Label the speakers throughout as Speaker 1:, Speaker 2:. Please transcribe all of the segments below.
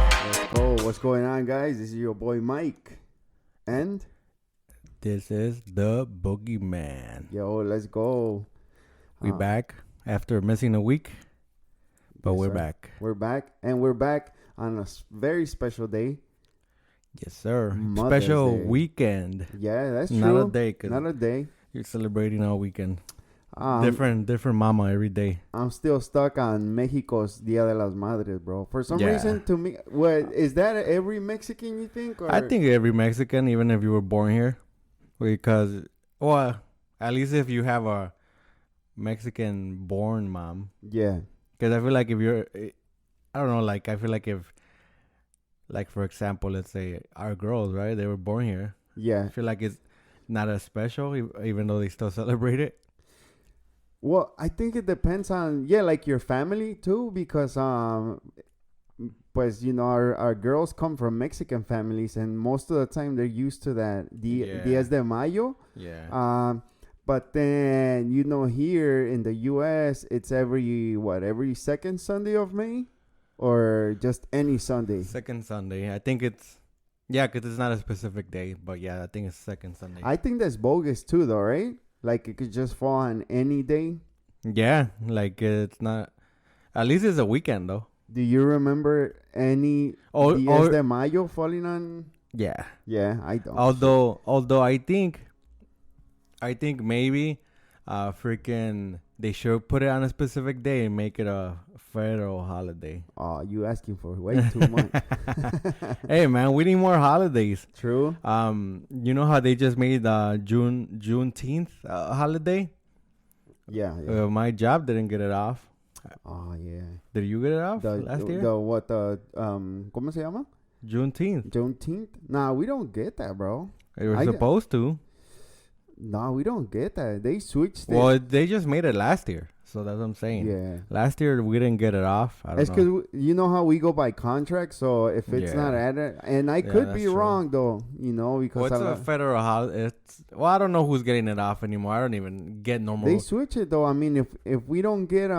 Speaker 1: Let's go. What's going on, guys? This is your boy Mike. And
Speaker 2: This is the Boogeyman.
Speaker 1: yo, let's go.
Speaker 2: We back after missing a week, but
Speaker 1: Yes,
Speaker 2: we're
Speaker 1: sir.
Speaker 2: back.
Speaker 1: We're back, and we're back on a very special day.
Speaker 2: Yes, sir.
Speaker 1: Mother's
Speaker 2: Special
Speaker 1: Day.
Speaker 2: weekend.
Speaker 1: Yeah, that's
Speaker 2: Not
Speaker 1: true.
Speaker 2: a day, cause
Speaker 1: Not a day.
Speaker 2: you're celebrating all weekend.
Speaker 1: Um,
Speaker 2: Different mama every day.
Speaker 1: I'm still stuck on Mexico's Dia de las Madres, bro. For some
Speaker 2: Yeah.
Speaker 1: reason, to me, what is that? Every Mexican, you think? Or?
Speaker 2: I think every Mexican, even if you were born here, because well, at least if you have a Mexican-born mom,
Speaker 1: Yeah.
Speaker 2: because I feel like if you're, I don't know, like I feel like if, like for example, let's say our girls, right? They were born here.
Speaker 1: Yeah.
Speaker 2: I feel like it's not as special, even though they still celebrate it.
Speaker 1: Well, I think it depends on like your family too, because pues our girls come from Mexican families, and most of the time they're used to that
Speaker 2: Yeah.
Speaker 1: Diez de Mayo.
Speaker 2: Yeah.
Speaker 1: But then here in the U.S. it's every second Sunday of May, or just any Sunday.
Speaker 2: Second Sunday. I think it's, yeah, because it's not a specific day, but yeah, I think it's second Sunday.
Speaker 1: I think that's bogus too, though, right? Like it could just fall on any day.
Speaker 2: Yeah, like it's not, at least it's a weekend though.
Speaker 1: Do you remember any Diez de Mayo falling on?
Speaker 2: Yeah.
Speaker 1: Yeah, I don't.
Speaker 2: Although I think maybe freaking they should put it on a specific day and make it a federal holiday.
Speaker 1: Oh, you asking for way too much.
Speaker 2: Hey man, we need more holidays.
Speaker 1: True.
Speaker 2: You know how they just made Juneteenth holiday?
Speaker 1: Yeah.
Speaker 2: My job didn't get it off.
Speaker 1: Oh yeah.
Speaker 2: Did you get it off last year?
Speaker 1: ¿Cómo se llama? Juneteenth? Nah, we don't get that, bro.
Speaker 2: They were supposed to.
Speaker 1: No, we don't get that. They switched it.
Speaker 2: Well, they just made it last year, so that's what I'm saying.
Speaker 1: Yeah.
Speaker 2: Last year we didn't get it off. I don't
Speaker 1: It's
Speaker 2: know.
Speaker 1: because you know how we go by contract, so if it's not added, and I could be
Speaker 2: that's true.
Speaker 1: wrong though, because
Speaker 2: What's a federal holiday? I don't know who's getting it off anymore. I don't even get normal.
Speaker 1: they switch it though. I mean, if we don't get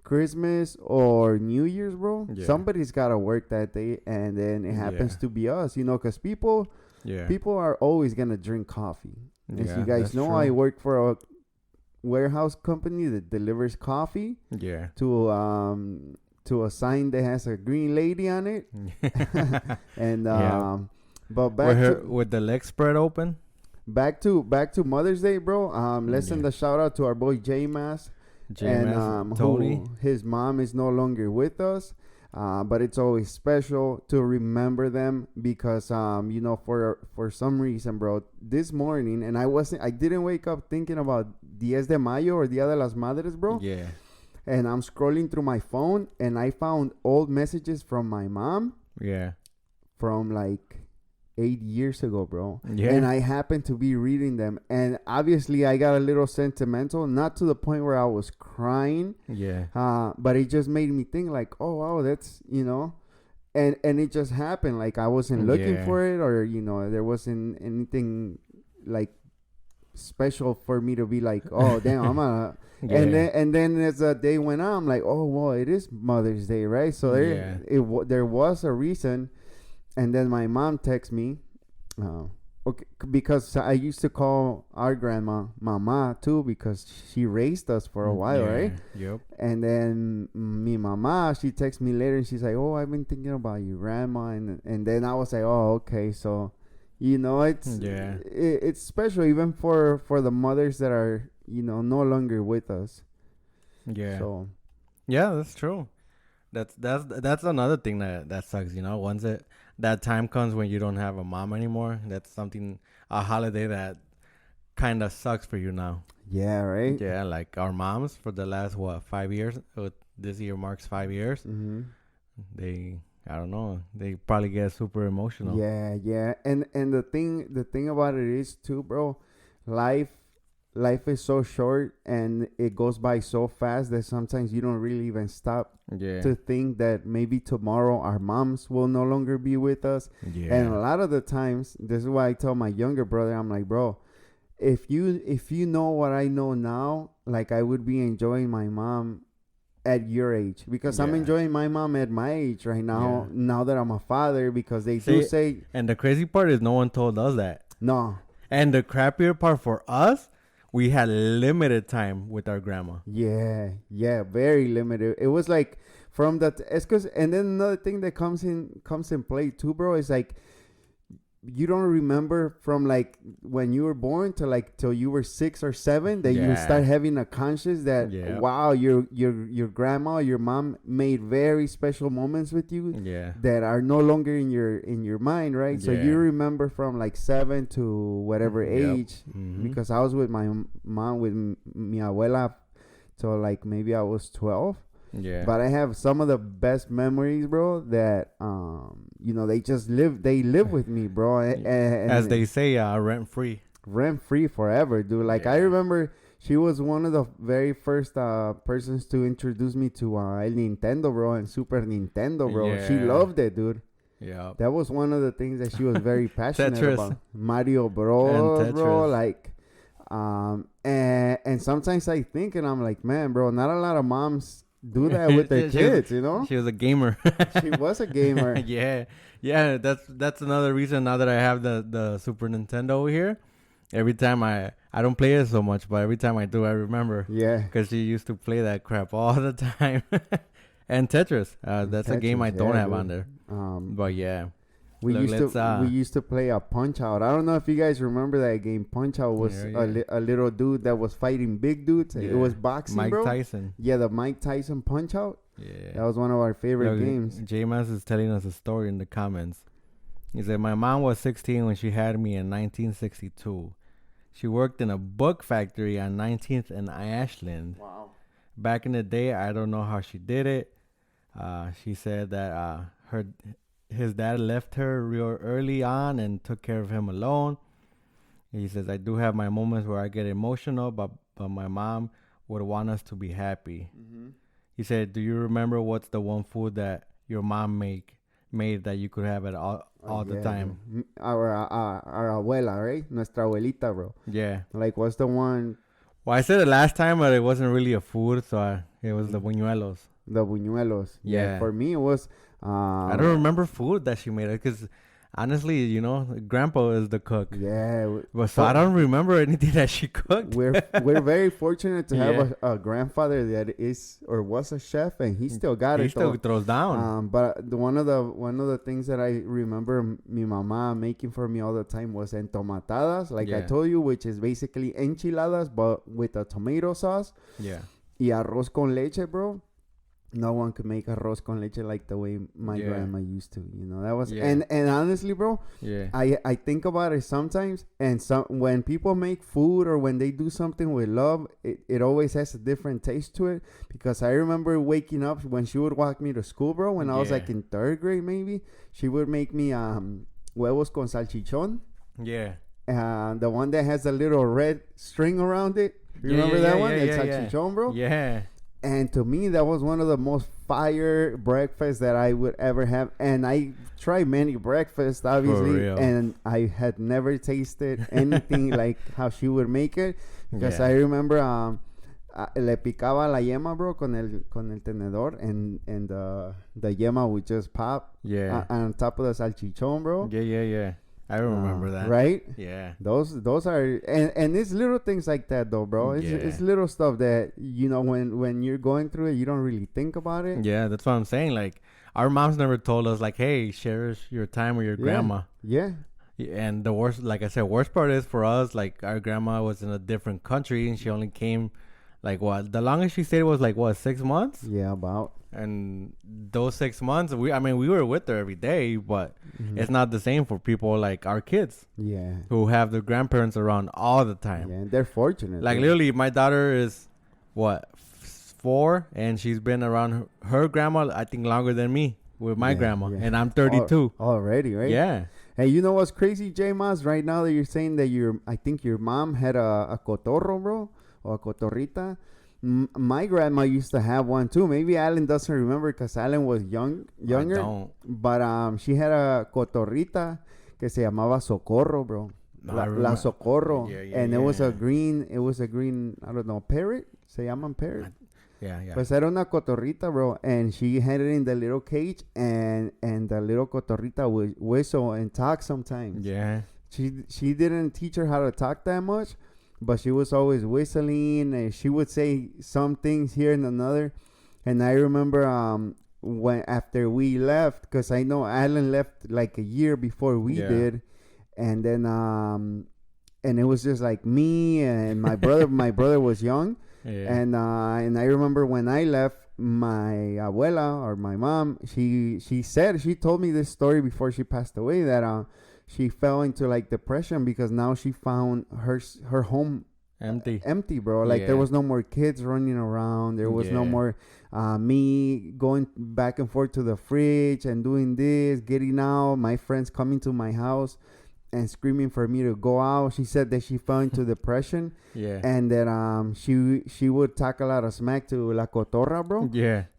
Speaker 1: Christmas or New Year's, bro, somebody's gotta work that day, and then it happens to be us, because people are always gonna drink coffee. As you guys know, I work for a warehouse company that delivers coffee.
Speaker 2: Yeah.
Speaker 1: To a sign that has a green lady on it. And but
Speaker 2: with the leg spread open.
Speaker 1: Back to Mother's Day, bro. Let's send a shout out to our boy J Mass. And
Speaker 2: Tony.
Speaker 1: His mom is no longer with us. But it's always special to remember them because for some reason, bro, this morning, and I didn't wake up thinking about Diez de Mayo or Dia de las Madres, bro.
Speaker 2: Yeah.
Speaker 1: And I'm scrolling through my phone and I found old messages from my mom.
Speaker 2: Yeah.
Speaker 1: From like 8 years ago, bro.
Speaker 2: Yeah.
Speaker 1: And I happened to be reading them, and obviously I got a little sentimental, not to the point where I was crying.
Speaker 2: Yeah.
Speaker 1: But it just made me think like, oh wow, that's and it just happened. Like I wasn't looking for it, or there wasn't anything like special for me to be like, oh damn, I'm gonna. And then as the day went on, I'm like, oh well, it is Mother's Day, right? So there was a reason. And then my mom texts me, okay, because I used to call our grandma Mama too, because she raised us for a while, right?
Speaker 2: Yep.
Speaker 1: And then mi mama, she texts me later and she's like, oh, I've been thinking about you, grandma. And then I was like, oh, okay. So, it's special even for the mothers that are, no longer with us.
Speaker 2: Yeah.
Speaker 1: So.
Speaker 2: Yeah, that's true. That's another thing that sucks, once that time comes when you don't have a mom anymore. That's a holiday that kind of sucks for you now.
Speaker 1: Yeah, right?
Speaker 2: Yeah, like our moms for the last 5 years. This year marks 5 years.
Speaker 1: Mm-hmm.
Speaker 2: I don't know. They probably get super emotional.
Speaker 1: Yeah. And the thing about it is too, bro, life is so short and it goes by so fast that sometimes you don't really even stop to think that maybe tomorrow our moms will no longer be with us. Yeah. And a lot of the times, this is why I tell my younger brother, I'm like, bro, if you know what I know now, like I would be enjoying my mom at your age, because I'm enjoying my mom at my age right now. Yeah. Now that I'm a father, because they do say.
Speaker 2: And the crazy part is, no one told us that.
Speaker 1: No.
Speaker 2: And the crappier part for us, we had limited time with our grandma.
Speaker 1: Yeah, very limited. It was like from that. It's cause, and then another thing that comes in play too, bro, is like, you don't remember from like when you were born to like till you were 6 or 7 that you start having a conscience that wow, your grandma, your mom made very special moments with you that are no longer in your mind, right? So you remember from like 7 to whatever age, because I was with my mom, with mi abuela, till like maybe I was 12. Yeah. But I have some of the best memories, bro, that they live with me, bro. And
Speaker 2: as they say, rent free
Speaker 1: forever, dude. Like I remember she was one of the very first persons to introduce me to El Nintendo, bro, and Super Nintendo, bro. She loved it, dude. Yeah. That was one of the things that she was very passionate about. Mario Bros, bro, like and sometimes I think, and I'm like, man, bro, not a lot of moms do that with their kids, you know?
Speaker 2: She was a gamer.
Speaker 1: She was a gamer.
Speaker 2: Yeah. That's another reason now that I have the Super Nintendo over here. Every time I don't play it so much, but every time I do, I remember. Yeah. Because she used to play that crap all the time. And Tetris. That's a game I don't have on there. But yeah.
Speaker 1: We used to play a Punch Out. I don't know if you guys remember that game. Punch Out was a little dude that was fighting big dudes. It was boxing,
Speaker 2: Mike
Speaker 1: bro.
Speaker 2: Tyson.
Speaker 1: Yeah, the Mike Tyson Punch Out. Yeah. That was one of our favorite games.
Speaker 2: J-Mas is telling us a story in the comments. He said, my mom was 16 when she had me in 1962. She worked in a book factory on 19th and Ashland. Wow. Back in the day, I don't know how she did it. She said that his dad left her real early on and took care of him alone. He says, I do have my moments where I get emotional, but my mom would want us to be happy. Mm-hmm. He said, do you remember what's the one food that your mom made that you could have it all the time?
Speaker 1: Our abuela, right? Nuestra abuelita, bro. Yeah. Like, what's the one?
Speaker 2: Well, I said it last time, but it wasn't really a food, so it was the buñuelos.
Speaker 1: The buñuelos. Yeah. For me, it was...
Speaker 2: I don't remember food that she made, because honestly, Grandpa is the cook. Yeah. But so I don't remember anything that she cooked.
Speaker 1: We're very fortunate to have a grandfather that is or was a chef, and he still got it.
Speaker 2: He still throws down.
Speaker 1: But one of the things that I remember mi mama making for me all the time was entomatadas, like I told you, which is basically enchiladas but with a tomato sauce. Yeah. Y arroz con leche, bro. No one could make arroz con leche like the way my grandma used to. That was and honestly, bro, I think about it sometimes, and when people make food or when they do something with love, it always has a different taste to it. Because I remember waking up when she would walk me to school, bro, when I was like in 3rd grade maybe. She would make me huevos con salchichón. Yeah. The one that has a little red string around it. You remember that one? It's salchichón, bro. Yeah. And to me, that was one of the most fire breakfasts that I would ever have. And I tried many breakfasts, obviously, and I had never tasted anything like how she would make it. Because I remember le picaba la yema, bro, con el tenedor, and the yema would just pop on top of the salchichón, bro.
Speaker 2: Yeah. I remember that.
Speaker 1: Right? Yeah. Those are and it's little things like that though, bro. It's little stuff that when you're going through it, you don't really think about it.
Speaker 2: Yeah, that's what I'm saying. Like our moms never told us like, hey, cherish your time with your grandma. Yeah. And the worst, like I said, worst part is for us, like our grandma was in a different country and she only came like the longest she stayed was like 6 months?
Speaker 1: Yeah, about.
Speaker 2: And those 6 months, we were with her every day, but it's not the same for people like our kids. Yeah. Who have their grandparents around all the time.
Speaker 1: Yeah, and they're fortunate.
Speaker 2: Like literally, my daughter is 4, and she's been around her grandma, I think, longer than me with my grandma, and I'm 32
Speaker 1: already, right? Yeah. Hey, you know what's crazy, J-Mas? Right now that you're saying that I think your mom had a cotorro, bro, or a cotorrita. My grandma used to have one too. Maybe Alan doesn't remember because Alan was younger. I don't. But she had a cotorrita que se llamaba Socorro, bro. No, la Socorro. Yeah, and it was a green, I don't know, parrot? Se llaman parrot?
Speaker 2: Yeah, yeah.
Speaker 1: Pues era una cotorrita, bro, and she had it in the little cage, and the little cotorrita would whistle and talk sometimes.
Speaker 2: Yeah.
Speaker 1: She didn't teach her how to talk that much, but she was always whistling, and she would say some things here and another. And I remember when after we left, because I know Alan left like a year before we did, and then and it was just like me and my brother. My brother was young, and I remember when I left, my abuela or my mom, she told me this story before she passed away, that she fell into like depression because now she found her home empty, bro. Like there was no more kids running around. There was no more me going back and forth to the fridge and doing this, getting out, my friends coming to my house and screaming for me to go out. She said that she fell into depression. And that she would talk a lot of smack to La Cotorra, bro.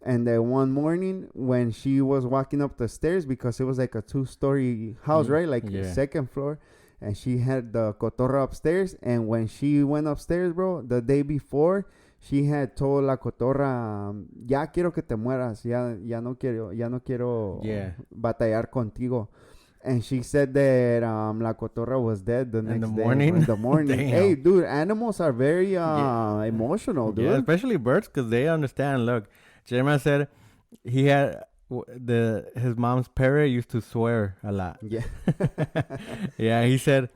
Speaker 1: And then one morning when she was walking up the stairs, because it was like a 2-story house, right? Like the second floor. And she had the Cotorra upstairs. And when she went upstairs, bro, the day before, she had told La Cotorra, ya quiero que te mueras. Ya no quiero batallar contigo. And she said that La Cotorra was dead the next day. In the morning. Hey, dude, animals are very emotional, dude.
Speaker 2: Yeah, especially birds, because they understand. Look, Jeremiah said he had his mom's parrot used to swear a lot.
Speaker 1: Yeah.
Speaker 2: Yeah, he said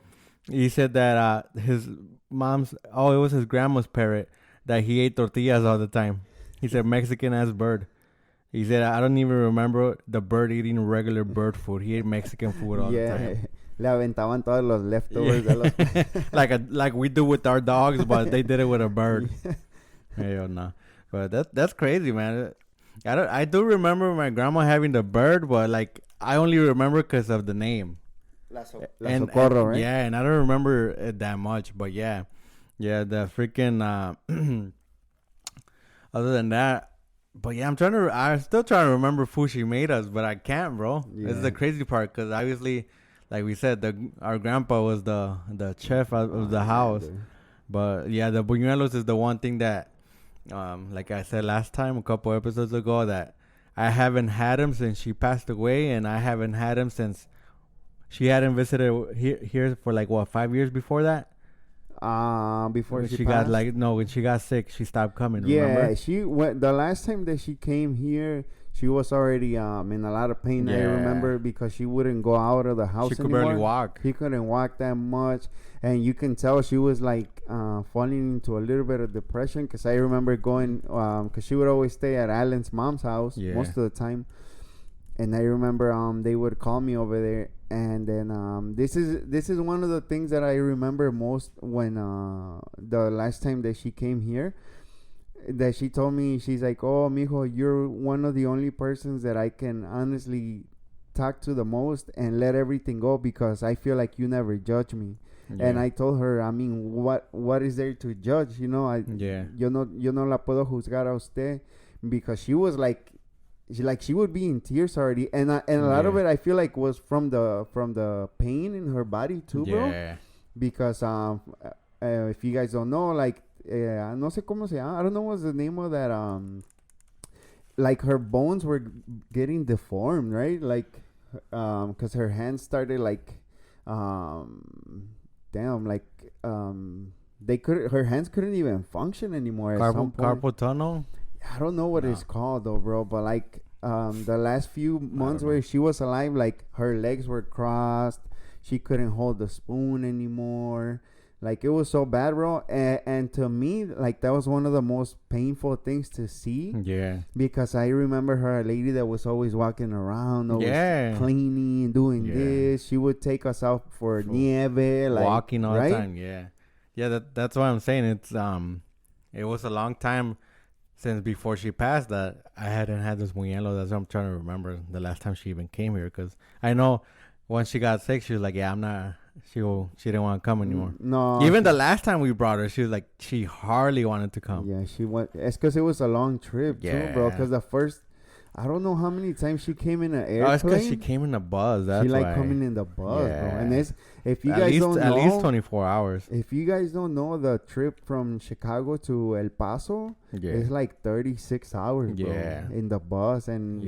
Speaker 2: that his mom's, it was his grandma's parrot, that he ate tortillas all the time. He said Mexican-ass bird. He said, I don't even remember the bird eating regular bird food. He ate Mexican food all the time.
Speaker 1: Le aventaban todos los leftovers.
Speaker 2: Like we do with our dogs, but they did it with a bird. Hell no. But that's crazy, man. I do remember my grandma having the bird, but like I only remember because of the name.
Speaker 1: La Socorro, right?
Speaker 2: Yeah, and I don't remember it that much, but yeah, the freaking. Other than that. But yeah, I'm still trying to remember food she made us, but I can't, bro. This is the crazy part, because obviously, like we said, our grandpa was the chef of the house. But yeah, the buñuelos is the one thing that, like I said last time, a couple episodes ago, that I haven't had him since she passed away, and I haven't had him since she hadn't visited here for like, 5 years before that?
Speaker 1: Before
Speaker 2: when she
Speaker 1: passed?
Speaker 2: when she got sick, she stopped coming.
Speaker 1: Yeah,
Speaker 2: remember?
Speaker 1: she went the last time that she came here. She was already in a lot of pain. I remember, because she wouldn't go out of the house.
Speaker 2: She could
Speaker 1: anymore.
Speaker 2: barely walk.
Speaker 1: She couldn't walk that much, and you can tell she was like falling into a little bit of depression. Because I remember going, because she would always stay at Alan's mom's house most of the time. And I remember they would call me over there, and then this is one of the things that I remember most when the last time that she came here, that she told me, she's like, oh, mijo, you're one of the only persons that I can honestly talk to the most and let everything go, because I feel like you never judge me. And I told her, I mean, what is there to judge? You know, yo no la puedo juzgar a usted, because she was like, she would be in tears already, and a lot of it I feel like was from the pain in her body too, bro. Because if you guys don't know, like no sé cómo se llama, I don't know what's the name of that, like her bones were getting deformed, right? Like because her hands started like her hands couldn't even function anymore at some point.
Speaker 2: Carpal tunnel.
Speaker 1: I don't know what it's called though, bro, but like the last few months where she was alive, like her legs were crossed, she couldn't hold the spoon anymore. Like it was so bad, bro. And to me, like that was one of the most painful things to see. Yeah. Because I remember her, a lady that was always walking around, always cleaning, doing this. She would take us out for nieve, like
Speaker 2: walking all the time. Yeah. That's what I'm saying. It's it was a long time since before she passed that I hadn't had this muñelo. That's what I'm trying to remember the last time she even came here. Because I know once she got sick, she was like, yeah, I'm not... She didn't want to come anymore.
Speaker 1: No.
Speaker 2: Even the last time we brought her, she was like, she hardly wanted to come.
Speaker 1: Yeah, she went... It's because it was a long trip, too, bro. Because I don't know how many times she came in an airplane.
Speaker 2: Oh, it's because she came in a bus. That's
Speaker 1: she like
Speaker 2: why.
Speaker 1: coming in the bus,
Speaker 2: Yeah.
Speaker 1: bro. And it's if you
Speaker 2: At
Speaker 1: guys
Speaker 2: least,
Speaker 1: don't know,
Speaker 2: at least 24 hours.
Speaker 1: if you guys don't know, the trip from Chicago to El Paso is like 36 hours, bro, in the bus, and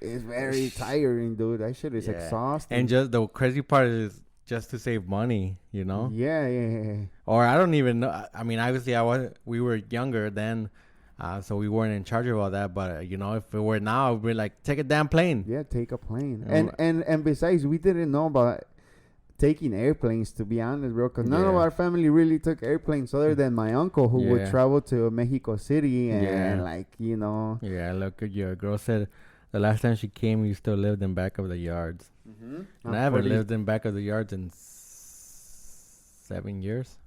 Speaker 1: it's very tiring, dude. That shit is exhausting.
Speaker 2: And just the crazy part is just to save money, you know.
Speaker 1: Yeah.
Speaker 2: Or I don't even know. I mean, obviously, we were younger then. So we weren't in charge of all that, but you know, if it were now, we'd be like, take a damn plane.
Speaker 1: Yeah, take a plane. And besides, we didn't know about taking airplanes, to be honest, bro, because none of our family really took airplanes other than my uncle, who would travel to Mexico City and like, you know.
Speaker 2: Yeah, look, your girl said the last time she came, you still lived in back of the yards.
Speaker 1: Mm-hmm.
Speaker 2: And I haven't lived in back of the yards in 7 years.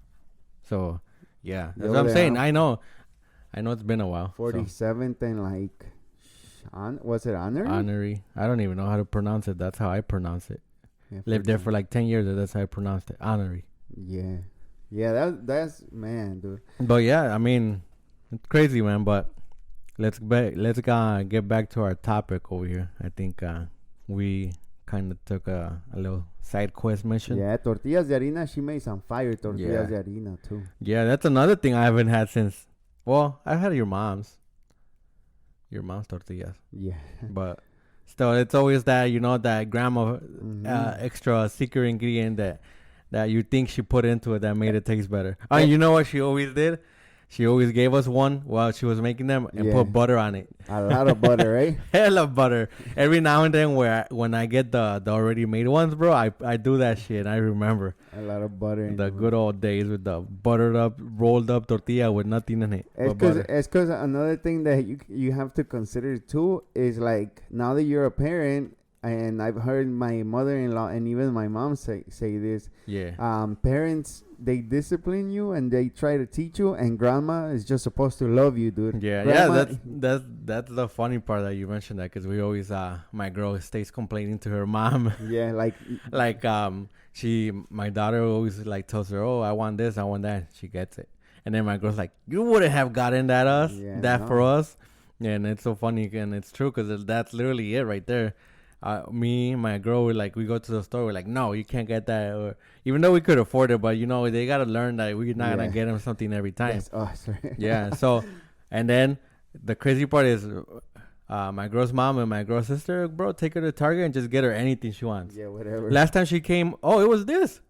Speaker 2: So yeah, that's what I'm saying. I know it's been a while.
Speaker 1: 47th and like, was it Honorary?
Speaker 2: Honorary. I don't even know how to pronounce it. That's how I pronounce it. Yeah, lived there for like 10 years. And that's how I pronounced it. Honorary.
Speaker 1: Yeah. That's man, dude.
Speaker 2: But yeah, I mean, it's crazy, man. But let's get back to our topic over here. I think we kind of took a little side quest mission.
Speaker 1: Yeah, tortillas de harina. She made some fire tortillas de harina too.
Speaker 2: Yeah, that's another thing I haven't had since. Well, I've had your mom's tortillas. Yeah. But still, it's always that, you know, that grandma extra secret ingredient that you think she put into it that made it taste better. Oh, you know what she always did? She always gave us one while she was making them and put butter on it. A
Speaker 1: lot of butter, right?
Speaker 2: Hella butter. Every now and then when I get the already made ones, bro, I do that shit. I remember.
Speaker 1: A lot of butter.
Speaker 2: The good old days with the buttered up, rolled up tortilla with nothing in it.
Speaker 1: It's because another thing that you have to consider too is like, now that you're a parent, and I've heard my mother-in-law and even my mom say this. Yeah. Parents, they discipline you and they try to teach you, and grandma is just supposed to love you, dude.
Speaker 2: Yeah, that's the funny part that you mentioned that, because we always my girl stays complaining to her mom. Yeah, like my daughter always like tells her, oh, I want this, I want that. She gets it, and then my girl's like, you wouldn't have gotten that for us. Yeah, and it's so funny, and it's true, because that's literally it right there. Me, my girl, we go to the store. We're like, no, you can't get that. Or even though we could afford it, but you know, they gotta learn that we're not gonna get them something every time. That's awesome. Yeah. So, and then the crazy part is, my girl's mom and my girl's sister, bro, take her to Target and just get her anything she wants. Yeah, whatever. Last time she came, it was this.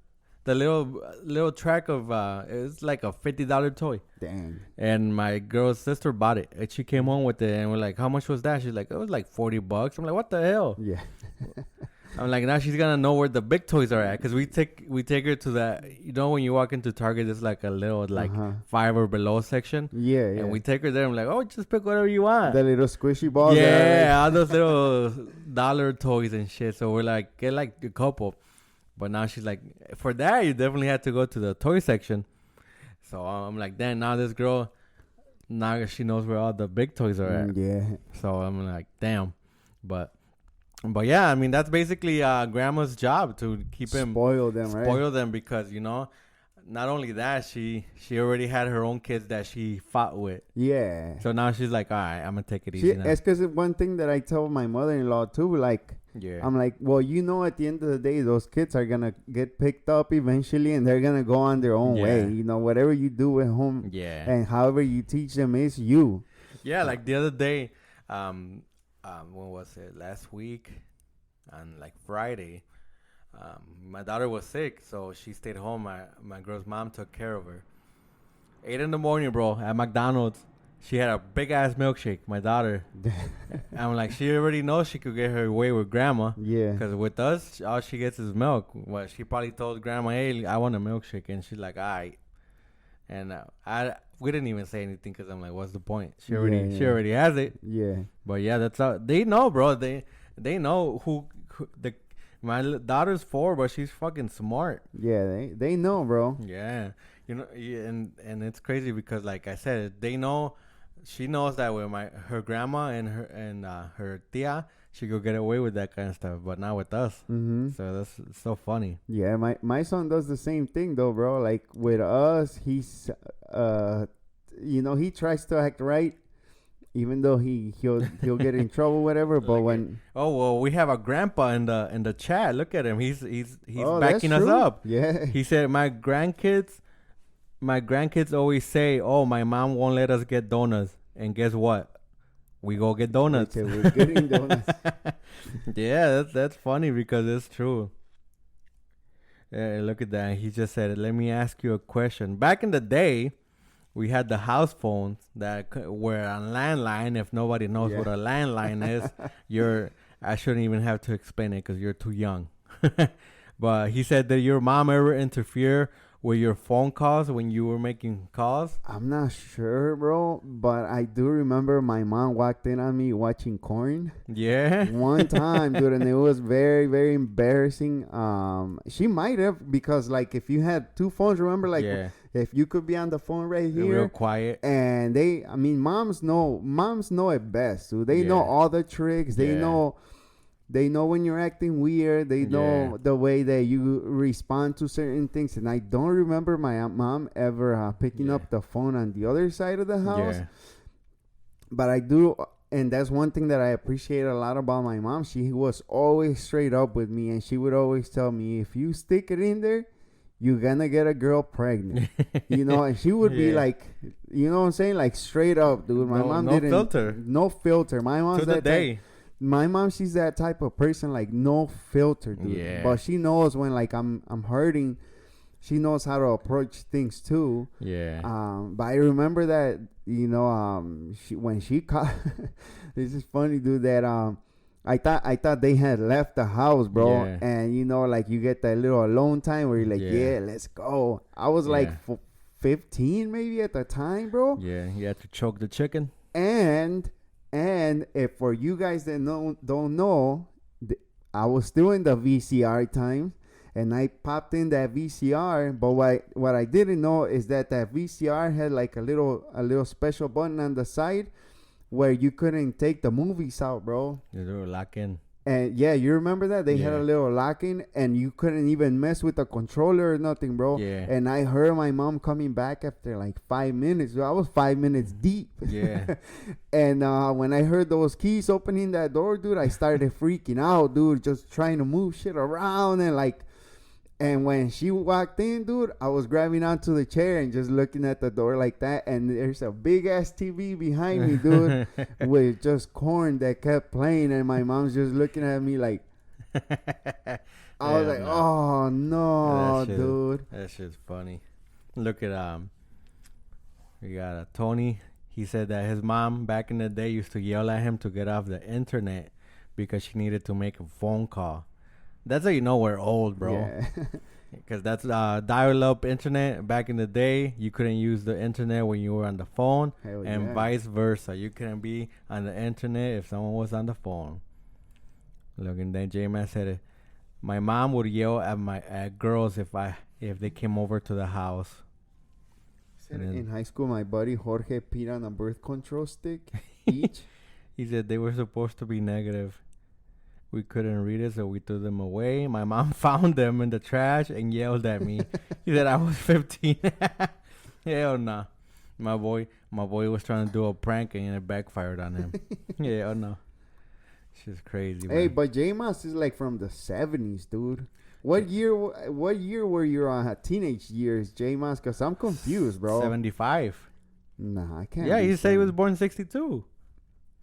Speaker 2: The little track of it's like a $50 toy. Dang. And my girl's sister bought it, and she came home with it, and we're like, "How much was that?" She's like, "It was like $40." I'm like, "What the hell?" Yeah. I'm like, now she's gonna know where the big toys are at, because we take her to that. You know, when you walk into Target, there's like a little $5 or below section. Yeah. And we take her there. I'm like, "Oh, just pick whatever you want." The little squishy balls. Yeah, all those little dollar toys and shit. So we're like, get like a couple. But now she's like, for that, you definitely had to go to the toy section. So I'm like, damn, now this girl, now she knows where all the big toys are at. Yeah. So I'm like, damn. But yeah, I mean, that's basically grandma's job, to keep
Speaker 1: spoil
Speaker 2: them, because, you know, not only that, she already had her own kids that she fought with. Yeah. So now she's like, all right, I'm going to take it easy now.
Speaker 1: It's because one thing that I tell my mother-in-law too, like, I'm like, well, you know, at the end of the day, those kids are going to get picked up eventually, and they're going to go on their own way. You know, whatever you do at home and however you teach them is you.
Speaker 2: Yeah, like the other day, when was it? Last week on like Friday, my daughter was sick, so she stayed home. My girl's mom took care of her. 8 a.m, bro, at McDonald's. She had a big-ass milkshake, my daughter. I'm like, she already knows she could get her way with grandma. Yeah. Because with us, all she gets is milk. Well, she probably told grandma, hey, I want a milkshake. And she's like, all right. And we didn't even say anything, because I'm like, what's the point? She already has it. Yeah. But yeah, that's how they know, bro. They know who my daughter's 4, but she's fucking smart.
Speaker 1: Yeah, they know, bro.
Speaker 2: Yeah. You know, and it's crazy because, like I said, they know. She knows that with her grandma and her tia, she could get away with that kind of stuff, but not with us. Mm-hmm. So that's so funny.
Speaker 1: Yeah, my son does the same thing though, bro. Like with us, he's you know, he tries to act right even though he'll get in trouble, whatever. But
Speaker 2: Like
Speaker 1: when
Speaker 2: oh well, we have a grandpa in the chat. Look at him. He's
Speaker 1: oh,
Speaker 2: backing us
Speaker 1: true.
Speaker 2: up.
Speaker 1: Yeah.
Speaker 2: He said my grandkids always say, "Oh, my mom won't let us get donuts," and guess what? We go get donuts.
Speaker 1: We're getting donuts.
Speaker 2: Yeah, that's funny because it's true. Yeah, look at that. He just said, "Let me ask you a question." Back in the day, we had the house phones that were a landline. If nobody knows what a landline is, I shouldn't even have to explain it because you're too young. But he said that your mom ever interfere with your phone calls when you were making calls?
Speaker 1: I'm not sure, bro, but I do remember my mom walked in on me watching Corn.
Speaker 2: Yeah.
Speaker 1: One time, dude, and it was very, very embarrassing. She might have, because like if you had two phones, remember, like if you could be on the phone right here,
Speaker 2: real quiet,
Speaker 1: and moms know it best, dude. They know all the tricks. They know when you're acting weird. They know the way that you respond to certain things. And I don't remember my mom ever picking up the phone on the other side of the house. Yeah. But I do, and that's one thing that I appreciate a lot about my mom. She was always straight up with me, and she would always tell me, if you stick it in there, you're gonna get a girl pregnant. And she would be like, you know what I'm saying? Like straight up, dude. My mom didn't. No filter. My mom's that day. My mom, she's that type of person, like no filter, dude. Yeah. But she knows when like I'm hurting. She knows how to approach things too. Yeah. But I remember that, when she caught. This is funny, dude. That I thought they had left the house, bro. Yeah. And like you get that little alone time where you're like, yeah let's go. I was like 15 maybe at the time, bro.
Speaker 2: Yeah. You had to choke the chicken.
Speaker 1: And if for you guys that don't know, I was still in the VCR time, and I popped in that VCR. But what I didn't know is that VCR had like a little special button on the side where you couldn't take the movies out, bro.
Speaker 2: You do lock in.
Speaker 1: And you remember that? They had a little locking, and you couldn't even mess with the controller or nothing, bro. Yeah. And I heard my mom coming back after like 5 minutes. I was 5 minutes deep. Yeah. And when I heard those keys opening that door, dude, I started freaking out, dude, just trying to move shit around and when she walked in, dude, I was grabbing onto the chair and just looking at the door like that. And there's a big ass TV behind me, dude, with just Corn that kept playing. And my mom's just looking at me like, I was like, oh no, dude.
Speaker 2: That shit's funny. Look at we got Tony. He said that his mom back in the day used to yell at him to get off the internet because she needed to make a phone call. That's how you know we're old, bro. Yeah. Because that's dial-up internet. Back in the day, you couldn't use the internet when you were on the phone, and vice versa. You couldn't be on the internet if someone was on the phone. Look, and then J-Man said, my mom would yell at girls if they came over to the house.
Speaker 1: In high school, my buddy Jorge peed on a birth control stick each.
Speaker 2: He said they were supposed to be negative. We couldn't read it, so we threw them away. My mom found them in the trash and yelled at me. He said I was 15. Hell nah. My boy was trying to do a prank and it backfired on him. Hell no. Shit's crazy, man.
Speaker 1: Hey, but J-Mas is like from the 70s, dude. What year were your teenage years, J-Mas? Because I'm confused, bro.
Speaker 2: 75.
Speaker 1: Nah, I can't.
Speaker 2: Yeah, he said he was born 62.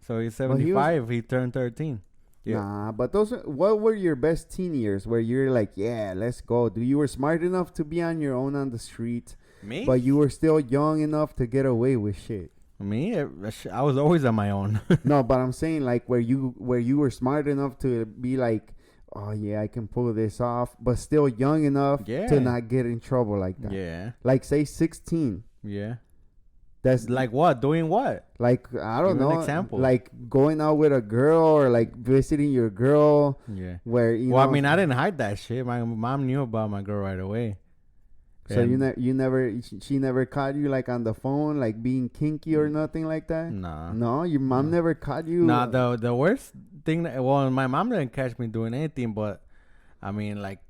Speaker 2: So he's 75. He turned 13.
Speaker 1: Yeah. Nah, but what were your best teen years where you're like, yeah, let's go? You were smart enough to be on your own on the street.
Speaker 2: Me?
Speaker 1: But you were still young enough to get away with shit.
Speaker 2: Me? I was always on my own.
Speaker 1: No, but I'm saying like where you were smart enough to be like, oh yeah, I can pull this off, but still young enough to not get in trouble like that. Yeah. Like say 16.
Speaker 2: Yeah. That's like what? Doing what?
Speaker 1: Like I don't know.
Speaker 2: An example.
Speaker 1: Like going out with a girl or like visiting your girl.
Speaker 2: Yeah.
Speaker 1: Where you know.
Speaker 2: Well, I mean, I didn't hide that shit. My mom knew about my girl right away.
Speaker 1: So she never caught you like on the phone, like being kinky or nothing like that.
Speaker 2: Nah.
Speaker 1: No, your mom never caught you.
Speaker 2: Nah. The worst thing. My mom didn't catch me doing anything, but I mean, like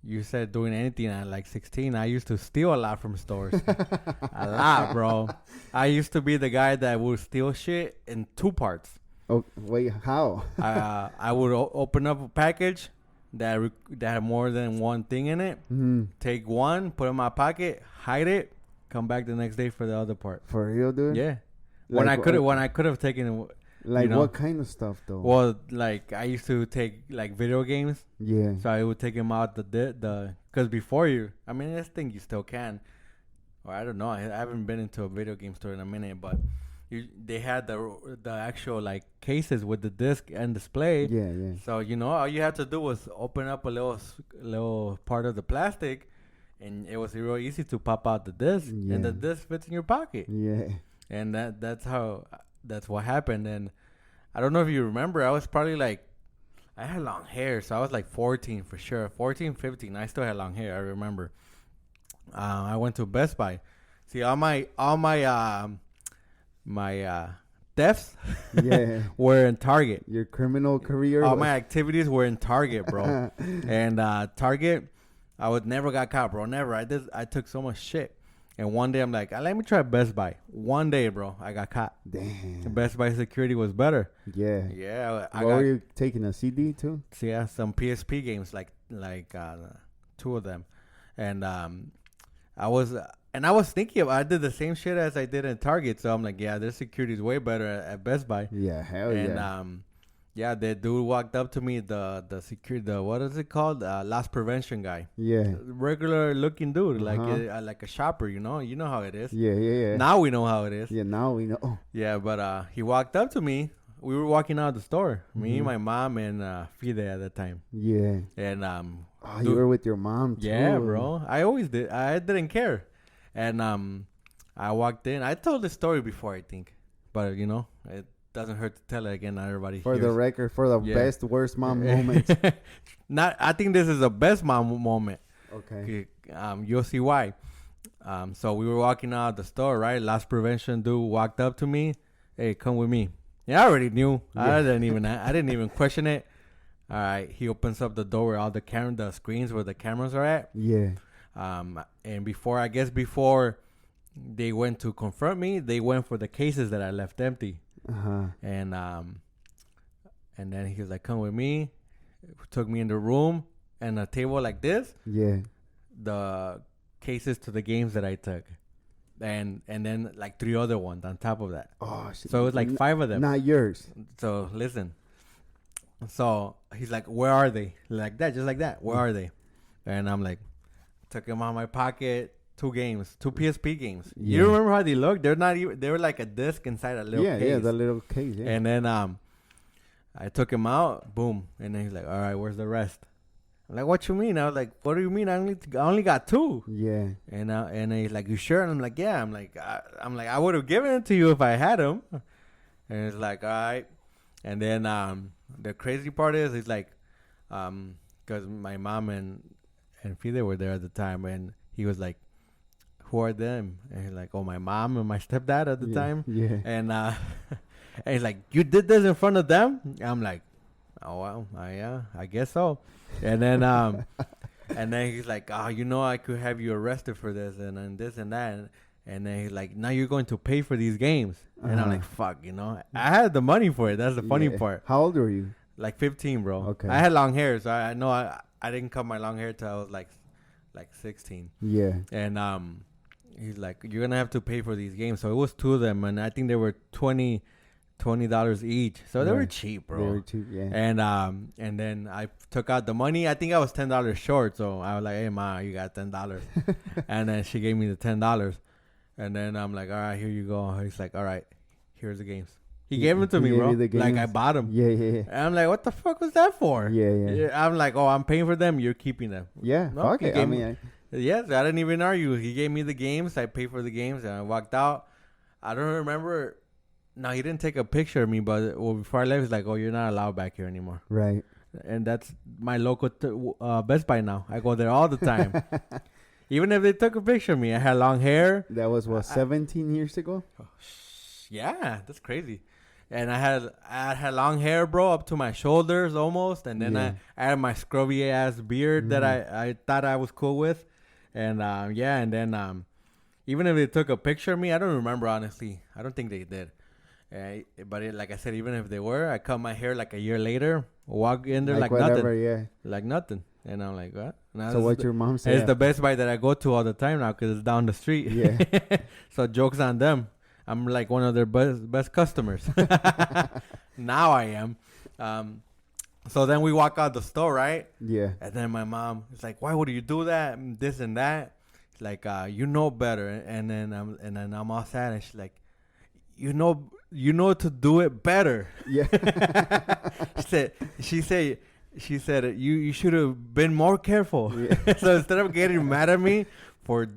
Speaker 2: you said doing anything at like 16. I used to steal a lot from stores. A lot, bro. I used to be the guy that would steal shit in 2 parts.
Speaker 1: Oh, wait, how?
Speaker 2: I would open up a package that had more than one thing in it.
Speaker 1: Mm.
Speaker 2: Take one, put it in my pocket, hide it, come back the next day for the other part.
Speaker 1: For real, dude?
Speaker 2: Yeah.
Speaker 1: Like,
Speaker 2: when I could have taken it.
Speaker 1: Like,
Speaker 2: you know,
Speaker 1: what kind of stuff, though?
Speaker 2: well, like I used to take like video games.
Speaker 1: Yeah.
Speaker 2: So I would take them out because before I mean, this thing you still can, or I don't know. I haven't been into a video game store in a minute, but they had the actual like cases with the disc and display.
Speaker 1: Yeah, yeah.
Speaker 2: So all you had to do was open up a little part of the plastic, and it was real easy to pop out the disc, and the disc fits in your pocket.
Speaker 1: Yeah.
Speaker 2: And that's what happened. And I don't know if you remember, I was probably like, I had long hair, so I was like 14 for sure. 14, 15. I still had long hair, I remember. I went to Best Buy. See, all my thefts were in Target.
Speaker 1: Your criminal career?
Speaker 2: All my activities were in Target, bro. And Target, I would never got caught, bro. Never. I took so much shit. And one day I'm like, let me try Best Buy. One day, bro, I got caught.
Speaker 1: Damn.
Speaker 2: Best Buy security was better.
Speaker 1: Yeah.
Speaker 2: Yeah.
Speaker 1: What were you taking, a CD too?
Speaker 2: So yeah, some PSP games, like 2 of them. And I was thinking I did the same shit as I did in Target. So I'm like, yeah, their security is way better at Best Buy.
Speaker 1: Yeah, hell yeah.
Speaker 2: And yeah, the dude walked up to me, the security, what is it called? Loss prevention guy.
Speaker 1: Yeah.
Speaker 2: Regular looking dude, like a shopper, you know how it is.
Speaker 1: Yeah.
Speaker 2: Now we know how it is.
Speaker 1: Yeah, now we know.
Speaker 2: Yeah, but he walked up to me. We were walking out of the store. Me, my mom, and Fide at the time.
Speaker 1: Yeah.
Speaker 2: And
Speaker 1: you were with your mom too.
Speaker 2: Yeah, bro. I always did. I didn't care. And I walked in. I told the story before, I think, but it doesn't hurt to tell it again. Not everybody
Speaker 1: for
Speaker 2: hears.
Speaker 1: the record, for the best, worst mom moments.
Speaker 2: I think this is the best mom moment.
Speaker 1: Okay.
Speaker 2: You'll see why. So we were walking out of the store, right? Loss prevention dude walked up to me. Hey, come with me. Yeah, I already knew. Yeah. I didn't even question it. All right. He opens up the door where all the screens where the cameras are at.
Speaker 1: Yeah.
Speaker 2: And before they went to confront me, they went for the cases that I left empty. And then he was like, come with me. Took me in the room and a table like this.
Speaker 1: Yeah.
Speaker 2: The cases to the games that I took. And then like 3 other ones on top of that.
Speaker 1: Oh shit.
Speaker 2: So it was like 5 of them.
Speaker 1: Not yours.
Speaker 2: So listen. So he's like, where are they? Like that, just like that. Where are they? And I'm like, took them out of my pocket. 2 games, 2 PSP games. Yeah. You remember how they looked? They're not even. They were like a disc inside a little case.
Speaker 1: Yeah, the little case. Yeah.
Speaker 2: And then I took him out. Boom. And then he's like, "All right, where's the rest?" I'm like, "What you mean?" I was like, "What do you mean? I only got 2."
Speaker 1: Yeah.
Speaker 2: And he's like, "You sure?" And I'm like, "Yeah." I'm like, I would have given it to you if I had him. And he's like, "All right." And then the crazy part is, he's like, because my mom and Fide were there at the time, and he was like, who are them? And he's like, oh, my mom and my stepdad at the time.
Speaker 1: Yeah.
Speaker 2: And he's like, you did this in front of them? I'm like, oh, well, yeah, I guess so. And then and then he's like, oh, I could have you arrested for this and this and that. And then he's like, now you're going to pay for these games. And I'm like, fuck, I had the money for it. That's the funny part.
Speaker 1: How old were you?
Speaker 2: Like 15, bro.
Speaker 1: Okay.
Speaker 2: I had long hair, so I know I didn't cut my long hair till I was like 16.
Speaker 1: Yeah.
Speaker 2: And he's like, you're gonna have to pay for these games. So it was 2 of them, and I think they were $20 each. So they were cheap, bro.
Speaker 1: They were cheap, yeah.
Speaker 2: And then I took out the money. I think I was $10 short, so I was like, hey ma, you got $10. And then she gave me the $10. And then I'm like, all right, here you go. He's like, all right, here's the games. He gave them to me, bro. Like I bought them.
Speaker 1: Yeah.
Speaker 2: And I'm like, what the fuck was that for?
Speaker 1: Yeah.
Speaker 2: I'm like, oh, I'm paying for them. You're keeping them.
Speaker 1: Yeah,
Speaker 2: No,
Speaker 1: fuck it.
Speaker 2: Yes, I didn't even argue. He gave me the games. I paid for the games, and I walked out. I don't remember. No, he didn't take a picture of me, but before I left, he's like, oh, you're not allowed back here anymore.
Speaker 1: Right.
Speaker 2: And that's my local Best Buy now. I go there all the time. Even if they took a picture of me, I had long hair.
Speaker 1: That was, 17 years ago?
Speaker 2: Yeah, that's crazy. And I had long hair, bro, up to my shoulders almost, and then I had my scrubby ass beard that I thought I was cool with, and and then even if they took a picture of me, I don't remember honestly. I don't think they did. But like I said, even if they were, I cut my hair like a year later, walk in there like
Speaker 1: whatever,
Speaker 2: nothing, like nothing, and I'm like, what?
Speaker 1: So what your mom said?
Speaker 2: It's the Best Buy that I go to all the time now because it's down the street.
Speaker 1: Yeah.
Speaker 2: So jokes on them. I'm like one of their best customers. Now I am. So then we walk out the store, right?
Speaker 1: Yeah.
Speaker 2: And then my mom is like, "Why would you do that? This and that." It's like, you know better. And then I'm all sad, and she's like, you know to do it better.
Speaker 1: Yeah.
Speaker 2: She said you should have been more careful. Yeah. So instead of getting mad at me for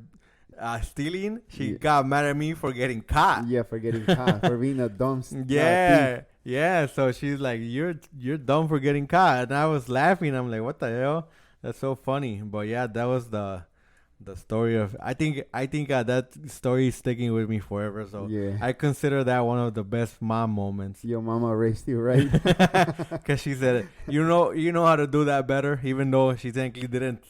Speaker 2: stealing, she got mad at me for getting caught.
Speaker 1: Yeah, for getting caught, for being a dumb thief.
Speaker 2: Yeah. So she's like, you're dumb for getting caught, and I was laughing. I'm like, what the hell? That's so funny. But yeah, that was the story of. I think that story is sticking with me forever. So I consider that one of the best mom moments.
Speaker 1: Your mama raised you right,
Speaker 2: because she said, you know how to do that better, even though she technically didn't.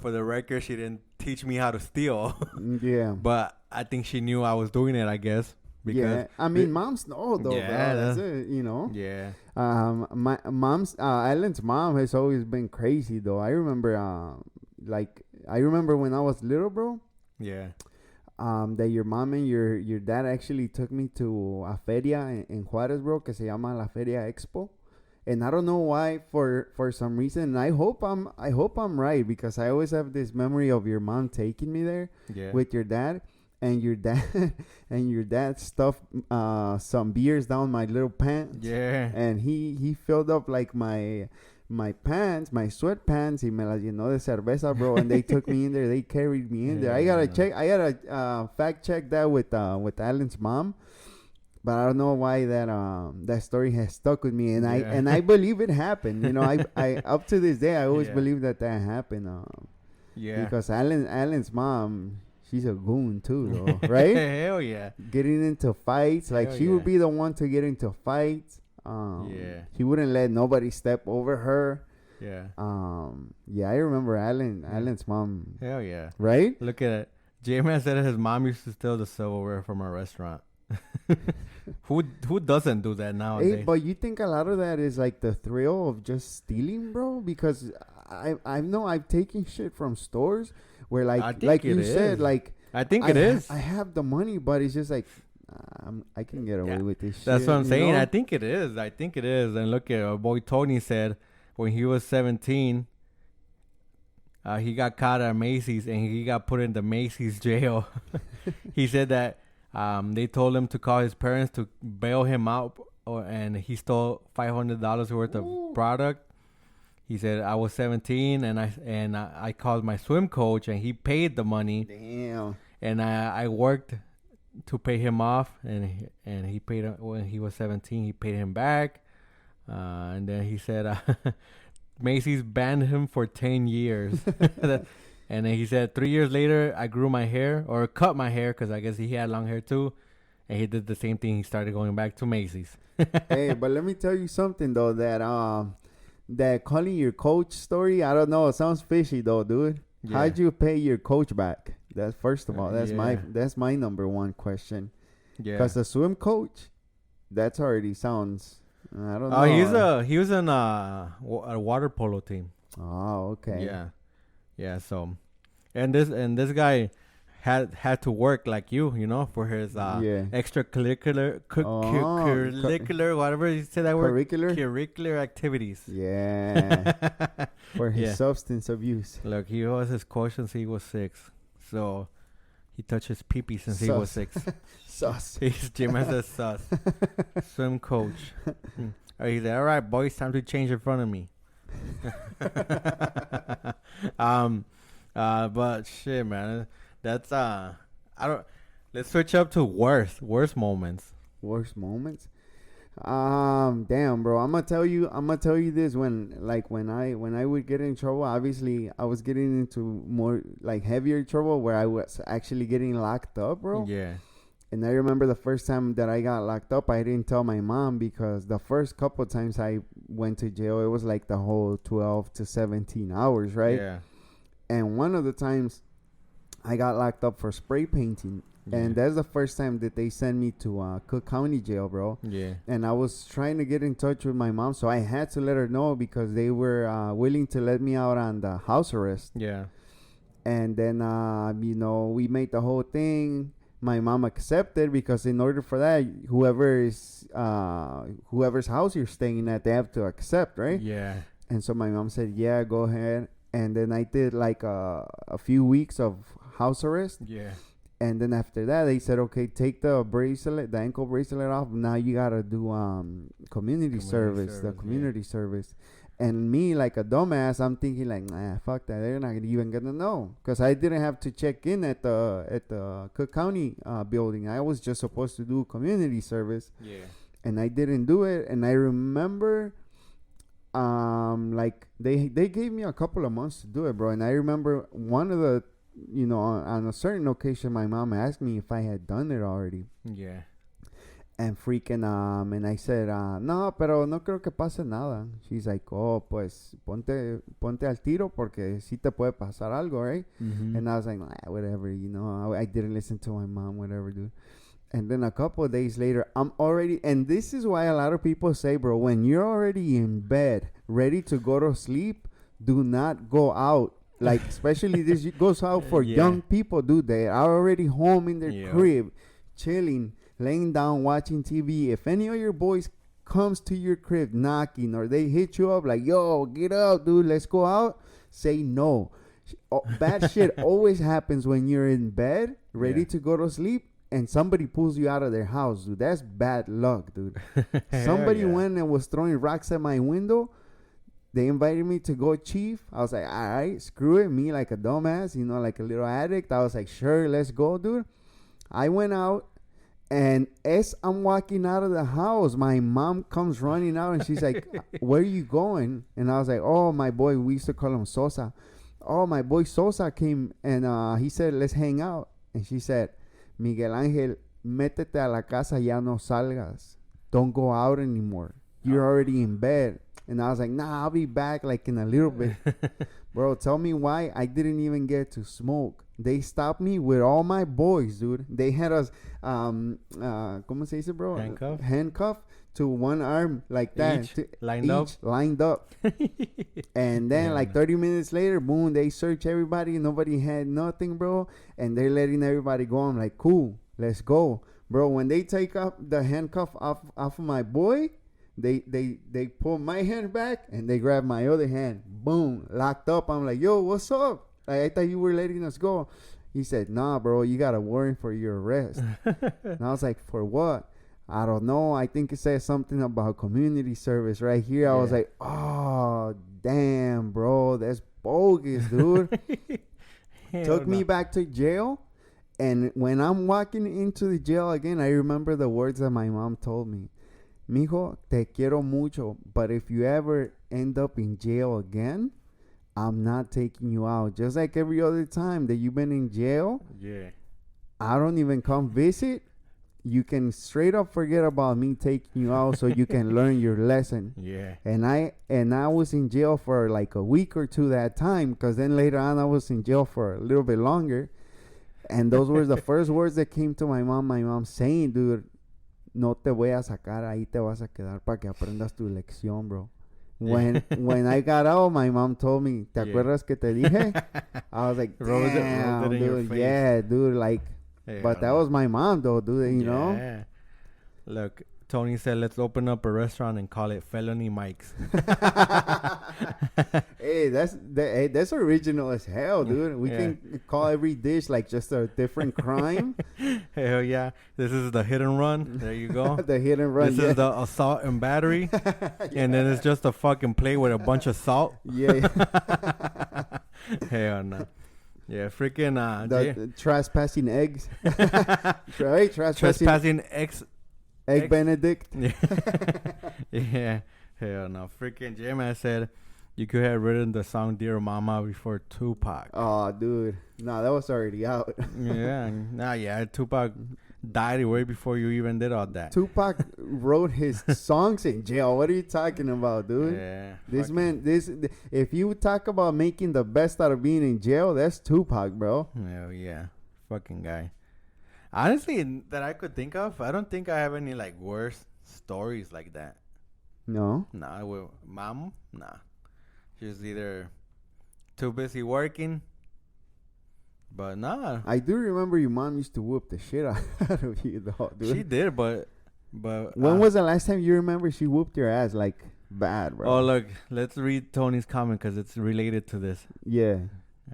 Speaker 2: For the record, she didn't teach me how to steal.
Speaker 1: Yeah.
Speaker 2: But I think she knew I was doing it, I guess. Because
Speaker 1: I mean, moms know, though, bro. That's it,
Speaker 2: Yeah.
Speaker 1: My mom's, Alan's mom has always been crazy, though. I remember, I remember when I was little, bro.
Speaker 2: Yeah.
Speaker 1: That your mom and your dad actually took me to a feria in Juárez, bro, que se llama La Feria Expo. And I don't know why, for some reason. And I hope I'm right, because I always have this memory of your mom taking me there with your dad, and your dad stuffed some beers down my little pants.
Speaker 2: Yeah.
Speaker 1: And he filled up like my pants, my sweatpants. He me las llenó de cerveza, bro. And they took me in there. They carried me in there. I gotta fact check that with Alan's mom. But I don't know why that story has stuck with me, and I believe it happened. I up to this day I always believe that happened. Because Alan's mom, she's a goon too, though, right?
Speaker 2: Hell yeah.
Speaker 1: Getting into fights, she would be the one to get into fights. She wouldn't let nobody step over her.
Speaker 2: Yeah.
Speaker 1: I remember Alan's mom.
Speaker 2: Hell yeah.
Speaker 1: Right?
Speaker 2: Look at it. J-Man said his mom used to steal the silverware from a restaurant. Who doesn't do that nowadays?
Speaker 1: Hey, but you think a lot of that is like the thrill of just stealing, bro? Because I know I've taken shit from stores where like you said, like
Speaker 2: I think it is.
Speaker 1: I have the money, but it's just like I can get away with this shit.
Speaker 2: That's what I'm saying. Know? I think it is. And look at our boy Tony said when he was 17, he got caught at Macy's and he got put in the Macy's jail. He said that they told him to call his parents to bail him out, and he stole $500 worth of product. He said, I was 17 and I called my swim coach and he paid the money.
Speaker 1: Damn.
Speaker 2: And I worked to pay him off, and he paid when he was 17. He paid him back, and then he said Macy's banned him for 10 years. And then he said 3 years later, I grew my hair or cut my hair because I guess he had long hair too. And he did the same thing. He started going back to Macy's.
Speaker 1: Hey, but let me tell you something though, that calling your coach story, I don't know. It sounds fishy though, dude. Yeah. How'd you pay your coach back? That's first of all. That's my number one question. Yeah. Because the swim coach, that's already sounds. I don't know.
Speaker 2: He was in a water polo team.
Speaker 1: Oh, okay.
Speaker 2: Yeah. So, and this guy had to work like you know, for his extracurricular curricular, whatever you say that word. Curricular activities.
Speaker 1: Yeah. For his substance abuse.
Speaker 2: Look, he was his coach since he was 6. So he touched his pee-pee since he was 6.
Speaker 1: Sus.
Speaker 2: He's Jim as a sus. Swim coach. He said, all right, boys, time to change in front of me. But shit, man, that's let's switch up to worst moments.
Speaker 1: Worst moments. Damn, bro. I'm gonna tell you this. When I would get in trouble, obviously I was getting into more like heavier trouble where I was actually getting locked up, bro.
Speaker 2: Yeah.
Speaker 1: And I remember the first time that I got locked up, I didn't tell my mom because the first couple times I went to jail, it was like the whole 12 to 17 hours, right?
Speaker 2: Yeah.
Speaker 1: And one of the times I got locked up for spray painting. Yeah. And that's the first time that they sent me to Cook County Jail, bro.
Speaker 2: Yeah.
Speaker 1: And I was trying to get in touch with my mom, so I had to let her know because they were willing to let me out on the house arrest.
Speaker 2: Yeah.
Speaker 1: And then, you know, we made the whole thing. My mom accepted because in order for that, whoever's house you're staying at, they have to accept, right?
Speaker 2: Yeah.
Speaker 1: And so my mom said, yeah, go ahead. And then I did like a few weeks of house arrest.
Speaker 2: Yeah.
Speaker 1: And then after that, they said, okay, take the bracelet, the ankle bracelet off. Now you got to do community service, the community service. And me, like a dumbass, I'm thinking like, nah, fuck that. They're not even gonna know, because I didn't have to check in at the Cook County building. I was just supposed to do community service.
Speaker 2: Yeah. And
Speaker 1: I didn't do it. And I remember, like they gave me a couple of months to do it, bro. And I remember one of the, you know, on a certain occasion, my mom asked me if I had done it already.
Speaker 2: Yeah.
Speaker 1: And freaking, and I said, no, pero no creo que pase nada. She's like, oh, pues, ponte al tiro porque sí te puede pasar algo, right?
Speaker 2: Mm-hmm.
Speaker 1: And I was like, nah, whatever, you know, I didn't listen to my mom, whatever, dude. And then a couple of days later, I'm already, and this is why a lot of people say, bro, when you're already in bed, ready to go to sleep, do not go out. Like, especially this goes out for young people, dude. They are already home in their crib, chilling, laying down, watching TV. If any of your boys comes to your crib knocking, or they hit you up like, yo, get up, dude, let's go out, say no. Bad shit always happens when you're in bed, ready to go to sleep, and somebody pulls you out of their house, dude. That's bad luck, dude. Somebody went and was throwing rocks at my window. They invited me to go chief. I was like, all right, screw it. Me like a dumbass, you know, like a little addict. I was like, sure, let's go, dude. I went out, and as I'm walking out of the house, my mom comes running out, and she's like, where are you going? And I was like, oh, my boy, we used to call him Sosa. Oh, my boy Sosa came, and he said, let's hang out. And she said, Miguel Ángel, métete a la casa, ya no salgas. Don't go out anymore. You're already in bed. And I was like, nah, I'll be back like in a little bit. Bro, tell me why I didn't even get to smoke. They stopped me with all my boys, dude. They had us, ¿cómo se dice, bro? Handcuff to one arm like that.
Speaker 2: Lined
Speaker 1: up. And then like 30 minutes later, boom, they search everybody. Nobody had nothing, bro. And they're letting everybody go. I'm like, cool, let's go. Bro, when they take up the handcuff off of my boy, they pull my hand back and they grab my other hand. Boom, locked up. I'm like, yo, what's up? I thought you were letting us go. He said, nah, bro, you got a warrant for your arrest. And I was like, for what? I don't know. I think it says something about community service right here. I was like, oh, damn, bro. That's bogus, dude. Took me back to jail. And when I'm walking into the jail again, I remember the words that my mom told me. Mijo, te quiero mucho, but if you ever end up in jail again, I'm not taking you out. Just like every other time that you've been in jail, I don't even come visit. You can straight up forget about me taking you out so you can learn your lesson. And I was in jail for like a week or two that time, because then later on I was in jail for a little bit longer. And those were the first words that came to my mom saying, dude, no te voy a sacar, ahí te vas a quedar para que aprendas tu lección, bro. When I got out, my mom told me, ¿te acuerdas que te dije? I was like, damn, dude, yeah, dude, like, but that was my mom, though, dude, you know?
Speaker 2: Look, Tony said, let's open up a restaurant and call it Felony Mike's.
Speaker 1: Hey, that's original as hell, dude. We can call every dish like just a different crime.
Speaker 2: Hell yeah. This is the hit and run. There you go.
Speaker 1: The hit and run.
Speaker 2: This is the assault and battery. And then it's just a fucking plate with a bunch of salt. Hell no. Yeah, freaking
Speaker 1: the trespassing eggs. Right?
Speaker 2: Trespassing
Speaker 1: Egg Benedict.
Speaker 2: Yeah. Hell no. Freaking J-Man said you could have written the song Dear Mama before Tupac.
Speaker 1: Oh, dude. No, that was already out.
Speaker 2: Yeah. Tupac. died way before you even did all that.
Speaker 1: Tupac wrote his songs in jail. What are you talking about, dude?
Speaker 2: Yeah.
Speaker 1: This man, if you talk about making the best out of being in jail, that's Tupac, bro.
Speaker 2: Hell yeah. Fucking guy. Honestly, that I could think of, I don't think I have any like worse stories like that.
Speaker 1: No?
Speaker 2: Nah, with mom, nah. She's either too busy working, but nah.
Speaker 1: I do remember your mom used to whoop the shit out of you, though, dude.
Speaker 2: She did, but
Speaker 1: when was the last time you remember she whooped your ass like bad, bro?
Speaker 2: Oh, look, let's read Tony's comment because it's related to this.
Speaker 1: Yeah.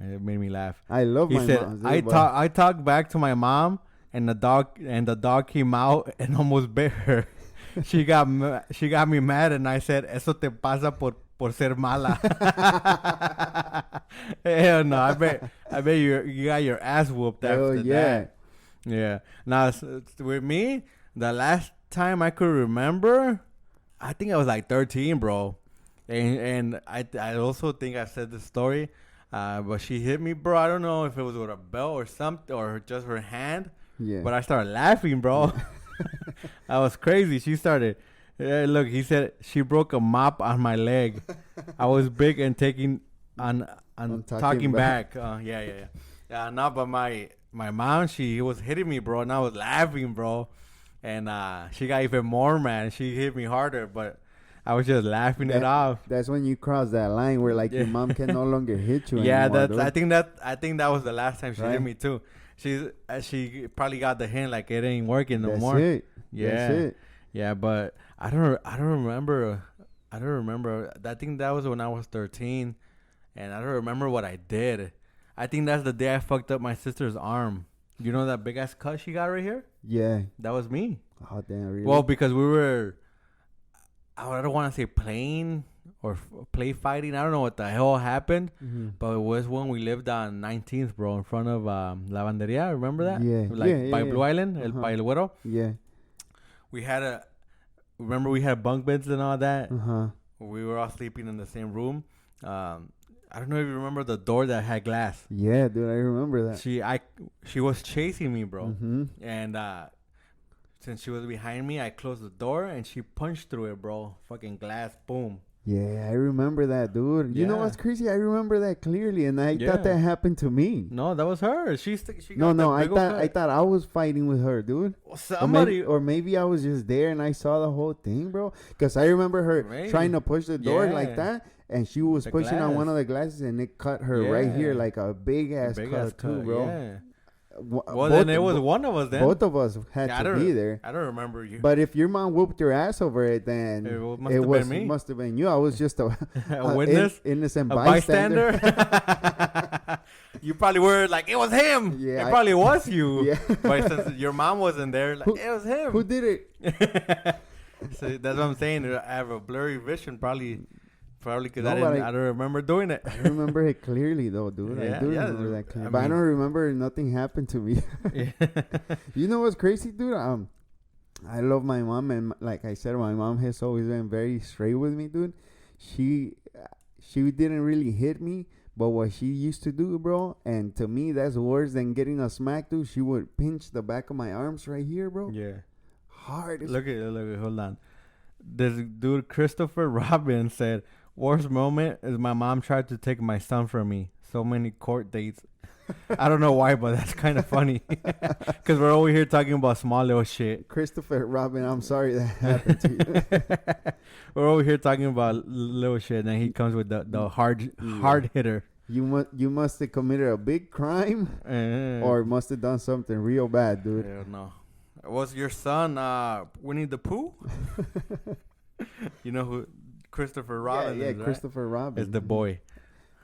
Speaker 2: It made me laugh.
Speaker 1: I love
Speaker 2: He
Speaker 1: my
Speaker 2: said,
Speaker 1: mom.
Speaker 2: I talked back to my mom, and the dog came out and almost bit her. She got me mad, and I said, "Eso te pasa por ser mala." Hell no! I bet you got your ass whooped after that. Yeah. Now with me, the last time I could remember, I think I was like 13, bro, and I also think I said the story. But she hit me, bro. I don't know if it was with a belt or something or just her hand. Yeah. But I started laughing, bro. I was crazy. She started. Look, he said she broke a mop on my leg. I was big and taking on talking back. Yeah. No, but my mom, she was hitting me, bro, and I was laughing, bro. And she got even more mad. She hit me harder, but I was just laughing it off.
Speaker 1: That's when you cross that line where like your mom can no longer hit you
Speaker 2: anymore.
Speaker 1: Dude.
Speaker 2: I think that was the last time she hit me too. She probably got the hint like it ain't working no more.
Speaker 1: That's it.
Speaker 2: Yeah, but I don't remember. I think that was when I was 13, and I don't remember what I did. I think that's the day I fucked up my sister's arm. You know that big ass cut she got right here? Yeah. That was me.
Speaker 1: Oh damn! Really?
Speaker 2: Well, because we were. I don't want to say playing or play fighting. I don't know what the hell happened, but it was when we lived on 19th, bro, in front of Lavanderia. Remember that?
Speaker 1: Yeah.
Speaker 2: By Blue Island, by El Güero.
Speaker 1: Yeah.
Speaker 2: We had we had bunk beds and all that. We were all sleeping in the same room. I don't know if you remember the door that had glass.
Speaker 1: Yeah, dude, I remember that.
Speaker 2: She was chasing me, bro, and since she was behind me, I closed the door and she punched through it, bro. Fucking glass, boom.
Speaker 1: Yeah, I remember that, dude. You know what's crazy? I remember that clearly, and I thought that happened to me.
Speaker 2: No, that was her. She
Speaker 1: no. I thought I was fighting with her, dude.
Speaker 2: Well, somebody,
Speaker 1: or maybe I was just there and I saw the whole thing, bro. Because I remember her trying to push the door like that, and she was pushing on one of the glasses, and it cut her right here like a big ass cut too, bro.
Speaker 2: Yeah. Well, then it was one of us then.
Speaker 1: Both of us had to be there.
Speaker 2: I don't remember you.
Speaker 1: But if your mom whooped your ass over it, then it must have been you. I was just a
Speaker 2: witness,
Speaker 1: innocent
Speaker 2: bystander. You probably were like, it was him. Yeah, it probably was you. Yeah. But since your mom wasn't there, like, it was him.
Speaker 1: Who did it?
Speaker 2: So that's what I'm saying. I have a blurry vision, probably because I don't remember doing it.
Speaker 1: I remember it clearly, though, dude. I do remember that clearly. But I don't remember nothing happened to me. You know what's crazy, dude? I love my mom, and like I said, my mom has always been very straight with me, dude. She didn't really hit me, but what she used to do, bro, and to me, that's worse than getting a smack, dude. She would pinch the back of my arms right here, bro.
Speaker 2: Yeah.
Speaker 1: Hard.
Speaker 2: Look at, hold on. This dude, Christopher Robbins, said, worst moment is my mom tried to take my son from me. So many court dates. I don't know why, but that's kind of funny. Because we're over here talking about small little shit.
Speaker 1: Christopher Robin, I'm sorry that happened to you.
Speaker 2: We're over here talking about little shit, and then he comes with the hard hitter.
Speaker 1: You must have committed a big crime, or must have done something real bad, dude.
Speaker 2: Hell no. Was your son Winnie the Pooh? You know who Christopher Robin is, right?
Speaker 1: Christopher Robin
Speaker 2: is the boy.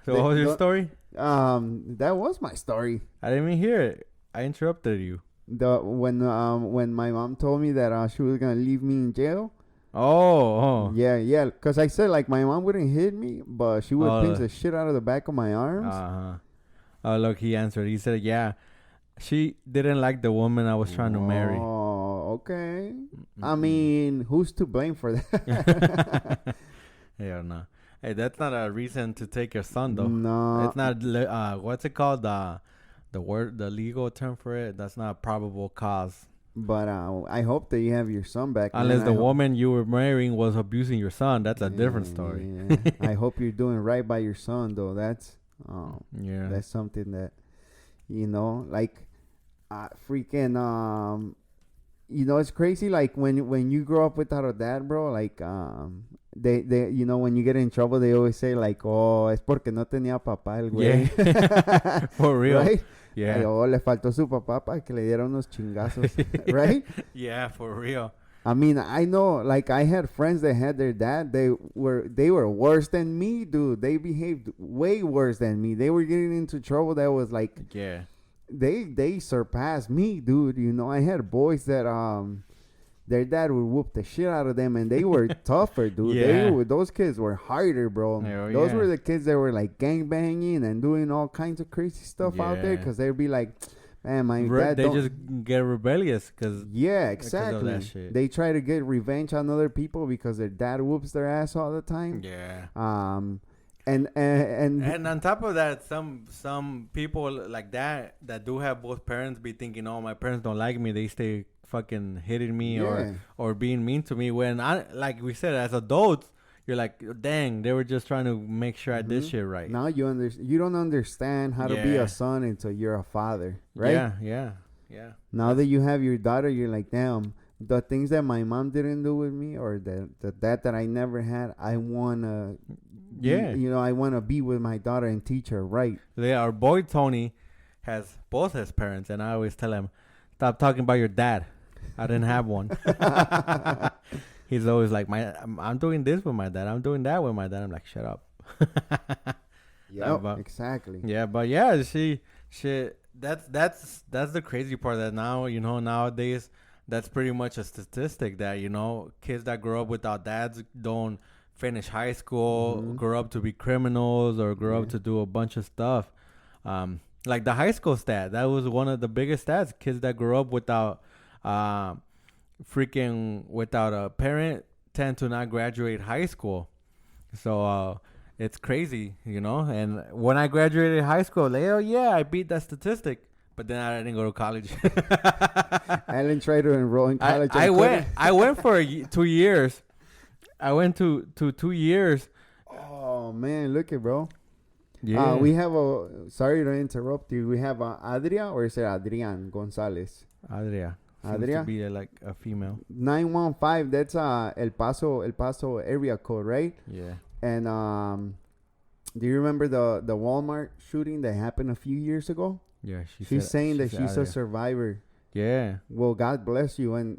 Speaker 2: So what was your story?
Speaker 1: That was my story.
Speaker 2: I didn't even hear it. I interrupted you.
Speaker 1: When my mom told me that she was gonna leave me in jail.
Speaker 2: Oh.
Speaker 1: Yeah. Because I said like my mom wouldn't hit me, but she would pinch the shit out of the back of my arms.
Speaker 2: Oh, look, he answered. He said, "Yeah, she didn't like the woman I was trying to marry."
Speaker 1: Oh, okay. I mean, who's to blame for that?
Speaker 2: Yeah, no. Hey, that's not a reason to take your son, though.
Speaker 1: No.
Speaker 2: It's not, what's it called? The legal term for it? That's not a probable cause.
Speaker 1: But I hope that you have your son back.
Speaker 2: Unless the woman you were marrying was abusing your son, that's a different story.
Speaker 1: Yeah. I hope you're doing right by your son, though. That's that's something that, like, freaking it's crazy. Like when you grow up without a dad, bro. Like they when you get in trouble, they always say like, oh, es porque no tenía papá el güey.
Speaker 2: Yeah. For real.
Speaker 1: Right?
Speaker 2: Yeah.
Speaker 1: Like, oh, le faltó su papá para que le diera unos chingazos. Right?
Speaker 2: Yeah, for real.
Speaker 1: I mean, I know, like, I had friends that had their dad. They were worse than me, dude. They behaved way worse than me. They were getting into trouble that was like,
Speaker 2: yeah,
Speaker 1: they surpassed me, dude. I had boys that their dad would whoop the shit out of them, and they were tougher, dude.
Speaker 2: Yeah.
Speaker 1: Those kids were harder, bro. Those were the kids that were like gang banging and doing all kinds of crazy stuff out there, because they'd be like, man, my dad.
Speaker 2: They just get rebellious because
Speaker 1: exactly.
Speaker 2: Because of that shit.
Speaker 1: They try to get revenge on other people because their dad whoops their ass all the time.
Speaker 2: Yeah.
Speaker 1: And
Speaker 2: on top of that, some people like that do have both parents be thinking, oh, my parents don't like me. They stay fucking hitting me or being mean to me. When like we said, as adults, you're like, dang, they were just trying to make sure I did shit right.
Speaker 1: Now you don't understand how to be a son until you're a father, right?
Speaker 2: Yeah.
Speaker 1: Now that you have your daughter, you're like, damn, the things that my mom didn't do with me, or the dad that I never had, I wanna, I wanna be with my daughter and teach her right.
Speaker 2: Yeah, our boy Tony has both his parents, and I always tell him, stop talking about your dad. I didn't have one. He's always like, I'm doing this with my dad. I'm doing that with my dad. I'm like, shut up.
Speaker 1: Yeah, exactly.
Speaker 2: Yeah, but yeah, that's the crazy part, that now, nowadays, that's pretty much a statistic that, kids that grow up without dads don't finish high school, grow up to be criminals, or grow up to do a bunch of stuff. Like the high school stat, that was one of the biggest stats. Kids that grow up without without a parent tend to not graduate high school. So it's crazy, And when I graduated high school, like, oh yeah, I beat that statistic. But then I didn't go to college.
Speaker 1: I didn't try to enroll in college.
Speaker 2: I went for 2 years. I went to 2 years.
Speaker 1: Oh man, look it, bro.
Speaker 2: Yeah.
Speaker 1: We have sorry to interrupt you. We have Adria, or is it Adrian Gonzalez?
Speaker 2: Adria.
Speaker 1: Adria?
Speaker 2: Seems to be like a female.
Speaker 1: 915. That's El Paso area code, right?
Speaker 2: Yeah.
Speaker 1: And do you remember the Walmart shooting that happened a few years ago?
Speaker 2: Yeah,
Speaker 1: she's saying that she's a survivor.
Speaker 2: Yeah.
Speaker 1: Well, God bless you, and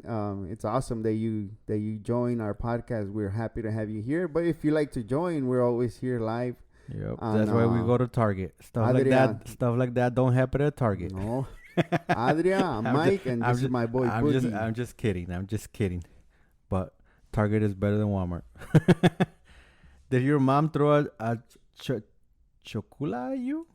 Speaker 1: it's awesome that you join our podcast. We're happy to have you here. But if you like to join, we're always here live.
Speaker 2: Yep. That's why we go to Target. Stuff like that don't happen at Target.
Speaker 1: No. Adria, I'm Mike, and this is my boy Boogie.
Speaker 2: I'm just kidding. But Target is better than Walmart. Did your mom throw a chocula at you?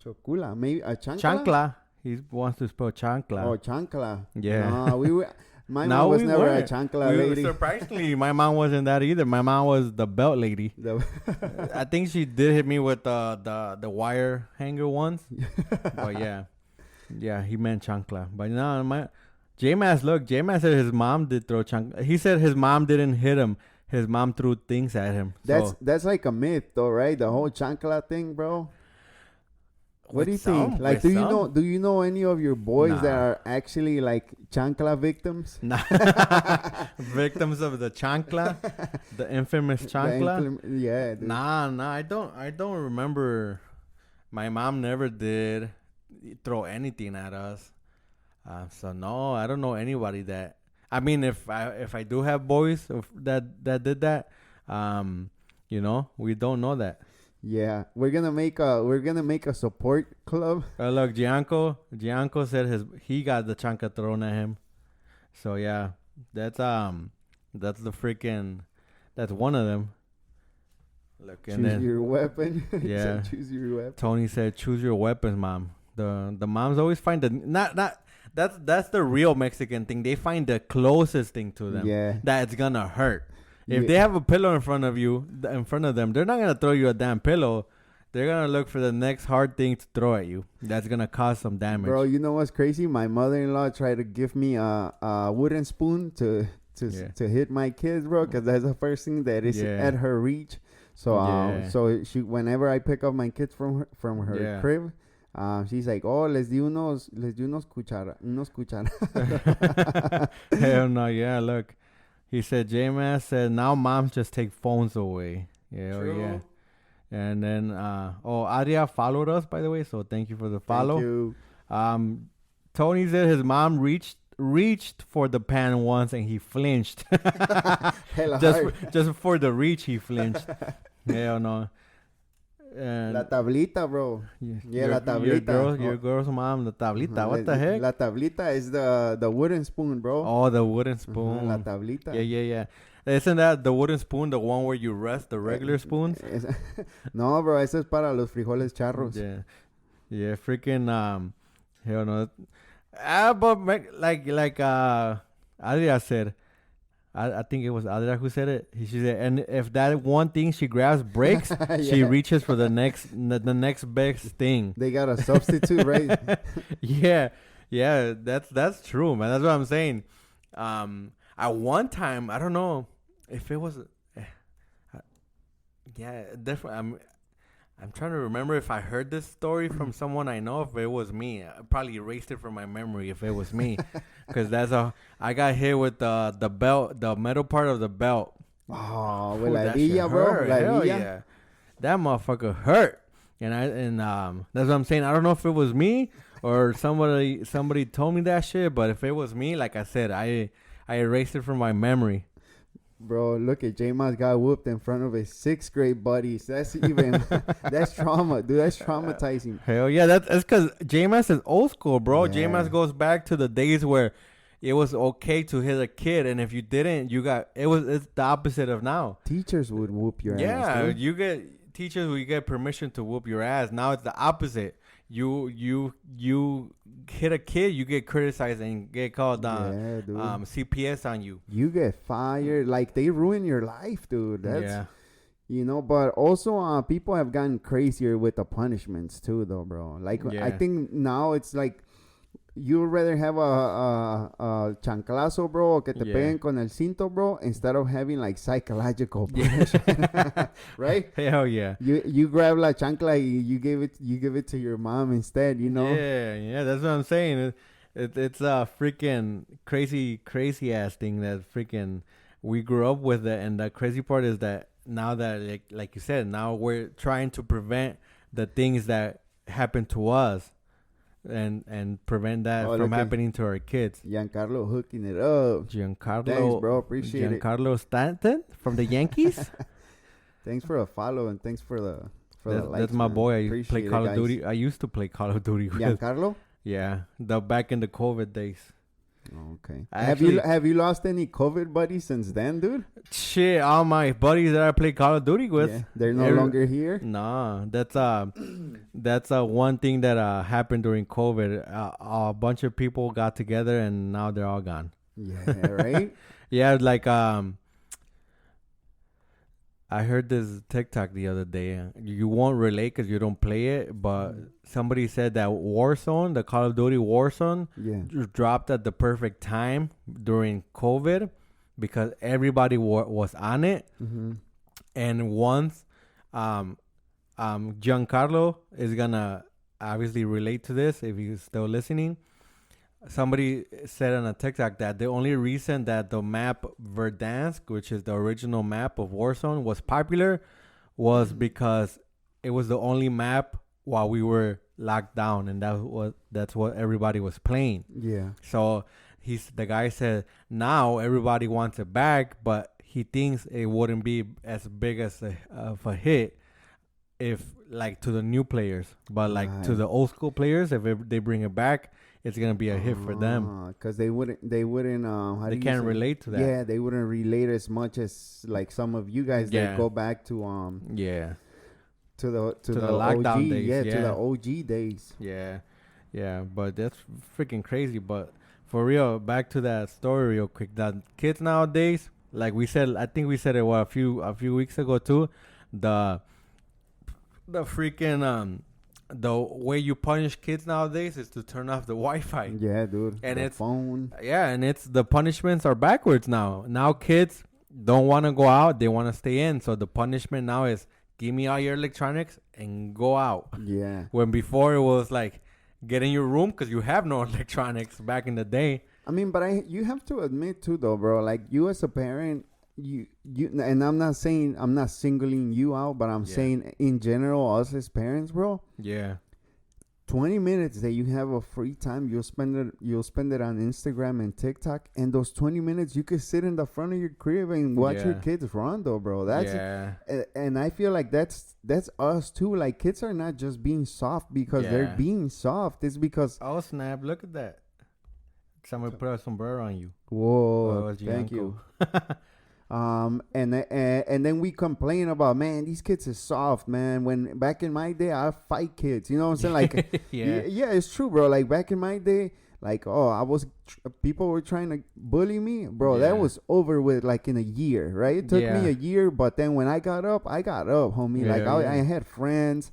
Speaker 1: Chocula, maybe a chancla.
Speaker 2: Chancla. He wants to spell chancla.
Speaker 1: Oh, chancla.
Speaker 2: Yeah.
Speaker 1: No, my mom was never a chancla lady.
Speaker 2: Surprisingly, my mom wasn't that either. My mom was the belt lady. I think she did hit me with the wire hanger once. But yeah, he meant chancla. But no, J-Mass said his mom did throw chancla. He said his mom didn't hit him. His mom threw things at him.
Speaker 1: That's like a myth, though, right? The whole chancla thing, bro. What do you think? Like, do you know any of your boys that are actually like chancla victims?
Speaker 2: Nah. Victims of the chancla, the infamous chancla.
Speaker 1: Yeah. Dude.
Speaker 2: Nah. I don't remember. My mom never did throw anything at us. So no, I don't know anybody that. I mean, if I do have boys that did that, we don't know that.
Speaker 1: Yeah, we're gonna make a support club.
Speaker 2: Look, Gianco said he got the chancla thrown at him. So yeah, that's one of them. Look,
Speaker 1: choose your weapon.
Speaker 2: Yeah,
Speaker 1: choose your weapon.
Speaker 2: Tony said, "Choose your weapons, mom." The moms always find that's the real Mexican thing. They find the closest thing to them.
Speaker 1: Yeah,
Speaker 2: that it's gonna hurt. If they have a pillow in front of them, they're not gonna throw you a damn pillow. They're gonna look for the next hard thing to throw at you. That's gonna cause some damage.
Speaker 1: Bro, you know what's crazy? My mother-in-law tried to give me a wooden spoon to hit my kids, bro, because that's the first thing that is at her reach. So so she, whenever I pick up my kids from her crib, she's like, oh, les di unos unos cuchara.
Speaker 2: Hell no, yeah, look. He said, J-Man said, now moms just take phones away. Yeah, oh, yeah. And then, Aria followed us, by the way, so thank you for the follow.
Speaker 1: Thank you.
Speaker 2: Tony said his mom reached for the pan once and he flinched. just for the reach, he flinched. Hell no. And
Speaker 1: la tablita, bro. Yeah, la tablita.
Speaker 2: Your girl's mom, the tablita. What the heck?
Speaker 1: La tablita is the wooden spoon, bro.
Speaker 2: Oh, the wooden spoon.
Speaker 1: La tablita.
Speaker 2: Yeah. Isn't that the wooden spoon, the one where you rest the regular spoons?
Speaker 1: No, bro, eso es para los frijoles charros.
Speaker 2: Yeah, freaking, hell no. But like Adria said, I think it was Adria who said it. She said, and if that one thing she grabs breaks, she reaches for the next best thing.
Speaker 1: They got a substitute, right?
Speaker 2: Yeah, that's true, man. That's what I'm saying. At one time, I don't know if it was, definitely. I'm trying to remember if I heard this story from someone I know. If it was me, I probably erased it from my memory. If it was me, because I got hit with the belt, the metal part of the belt.
Speaker 1: Oh, with la villa, bro.
Speaker 2: Hell yeah, that motherfucker hurt. And that's what I'm saying. I don't know if it was me or somebody told me that shit. But if it was me, like I said, I erased it from my memory.
Speaker 1: Bro, look at J-Mas got whooped in front of his 6th grade buddies. That's even that's trauma, dude. That's traumatizing.
Speaker 2: Hell yeah, that's because J-Mas is old school, bro. Yeah. J-Mas goes back to the days where it was okay to hit a kid, and if you didn't, it's the opposite of now.
Speaker 1: Teachers would whoop your ass.
Speaker 2: Yeah, you get teachers will get permission to whoop your ass. Now it's the opposite. You hit a kid, you get criticized and get called CPS on you.
Speaker 1: You get fired. Like, they ruin your life, dude. That's, you know, but also people have gotten crazier with the punishments too, though, bro. Like, I think now it's like you would rather have a chanclazo, bro, o que te peguen con el cinto, bro, instead of having like psychological punishment. Right?
Speaker 2: Hell yeah.
Speaker 1: You grab la chancla, you give it to your mom instead, you know?
Speaker 2: Yeah, that's what I'm saying. It's a freaking crazy ass thing that freaking we grew up with it, and the crazy part is that now that like you said, now we're trying to prevent the things that happen to us. And prevent that from happening to our kids.
Speaker 1: Giancarlo hooking it up.
Speaker 2: Giancarlo,
Speaker 1: thanks, bro. Appreciate it.
Speaker 2: Giancarlo Stanton from the Yankees.
Speaker 1: Thanks for a follow and thanks for the likes.
Speaker 2: That's my boy. I play Call of Duty. I used to play Call of Duty with
Speaker 1: Giancarlo.
Speaker 2: Yeah, back in the COVID days.
Speaker 1: Okay. Have you lost any COVID buddies since then, dude?
Speaker 2: Shit, all my buddies that I play Call of Duty with,
Speaker 1: they're no longer here.
Speaker 2: Nah, that's one thing that happened during COVID. A bunch of people got together and now they're all gone.
Speaker 1: Yeah, right.
Speaker 2: Yeah, like I heard this TikTok the other day. You won't relate because you don't play it, but somebody said that Warzone, the Call of Duty Warzone, dropped at the perfect time during COVID because everybody was on it. Mm-hmm. And once Giancarlo is going to obviously relate to this if he's still listening. Somebody said on a TikTok that the only reason that the map Verdansk, which is the original map of Warzone, was popular was because it was the only map while we were locked down, and that's what everybody was playing.
Speaker 1: Yeah.
Speaker 2: So the guy said now everybody wants it back, but he thinks it wouldn't be as big as of a hit if like to the new players, but like to the old school players, if they bring it back, it's gonna be a hit for them.
Speaker 1: Because they wouldn't.
Speaker 2: They can't relate to that.
Speaker 1: Yeah, they wouldn't relate as much as like some of you guys that go back to to the
Speaker 2: lockdown
Speaker 1: OG
Speaker 2: days.
Speaker 1: To the OG days.
Speaker 2: Yeah, but that's freaking crazy. But for real, back to that story real quick. That kids nowadays, like we said, I think we said it a few weeks ago too. the freaking the way you punish kids nowadays is to turn off the Wi-Fi.
Speaker 1: Yeah, dude.
Speaker 2: And
Speaker 1: the
Speaker 2: it's
Speaker 1: phone.
Speaker 2: Yeah, and it's the punishments are backwards now. Now kids don't want to go out; they want to stay in. So the punishment now is give me all your electronics and go out.
Speaker 1: Yeah.
Speaker 2: When before it was like get in your room because you have no electronics back in the day.
Speaker 1: I mean, but you have to admit too, though, bro. Like you as a parent, you, and I'm not singling you out, but I'm saying in general, us as parents, bro.
Speaker 2: Yeah.
Speaker 1: 20 minutes that you have a free time, you'll spend it on Instagram and TikTok, and those 20 minutes you could sit in the front of your crib and watch your kids run, though, bro. And I feel like that's us too. Like kids are not just being soft because they're being soft. It's because
Speaker 2: snap! Look at that. Somebody put a sombrero on you.
Speaker 1: Whoa! Thank you. And then we complain about, man, these kids are soft, man. When back in my day, I fight kids. You know what I'm saying? Like, yeah, it's true, bro. Like back in my day, like, people were trying to bully me, bro. That was over with like in a year, right? It took me a year, but then when I got up, homie. I had friends,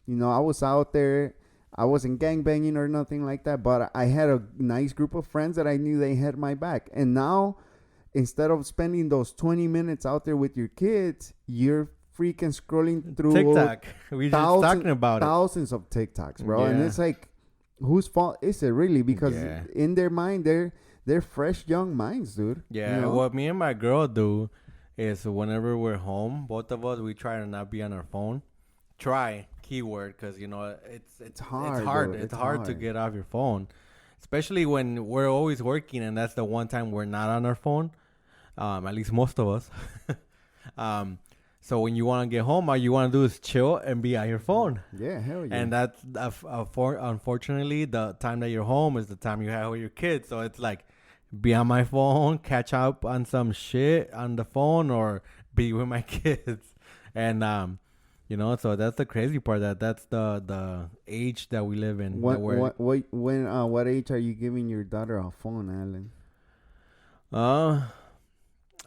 Speaker 1: you know, I was out there. I wasn't gangbanging or nothing like that, but I had a nice group of friends that I knew they had my back. And now, instead of spending those 20 minutes out there with your kids, you're freaking scrolling through
Speaker 2: TikTok. We just talking about
Speaker 1: thousands of TikToks, bro. And it's like, whose fault is it really? Because in their mind, they're fresh young minds, dude.
Speaker 2: Yeah.
Speaker 1: You know?
Speaker 2: What me and my girl do is whenever we're home, both of us, we try to not be on our phone. Try, keyword, because you know it's hard. It's hard to get off your phone, especially when we're always working, and that's the one time we're not on our phone. At least most of us. So when you want to get home, all you want to do is chill and be on your phone.
Speaker 1: Yeah, hell yeah.
Speaker 2: And that's unfortunately the time that you're home is the time you have with your kids. So it's like be on my phone, catch up on some shit on the phone, or be with my kids. And you know, so that's the crazy part. That's the age that we live in.
Speaker 1: What age are you giving your daughter a phone, Alan?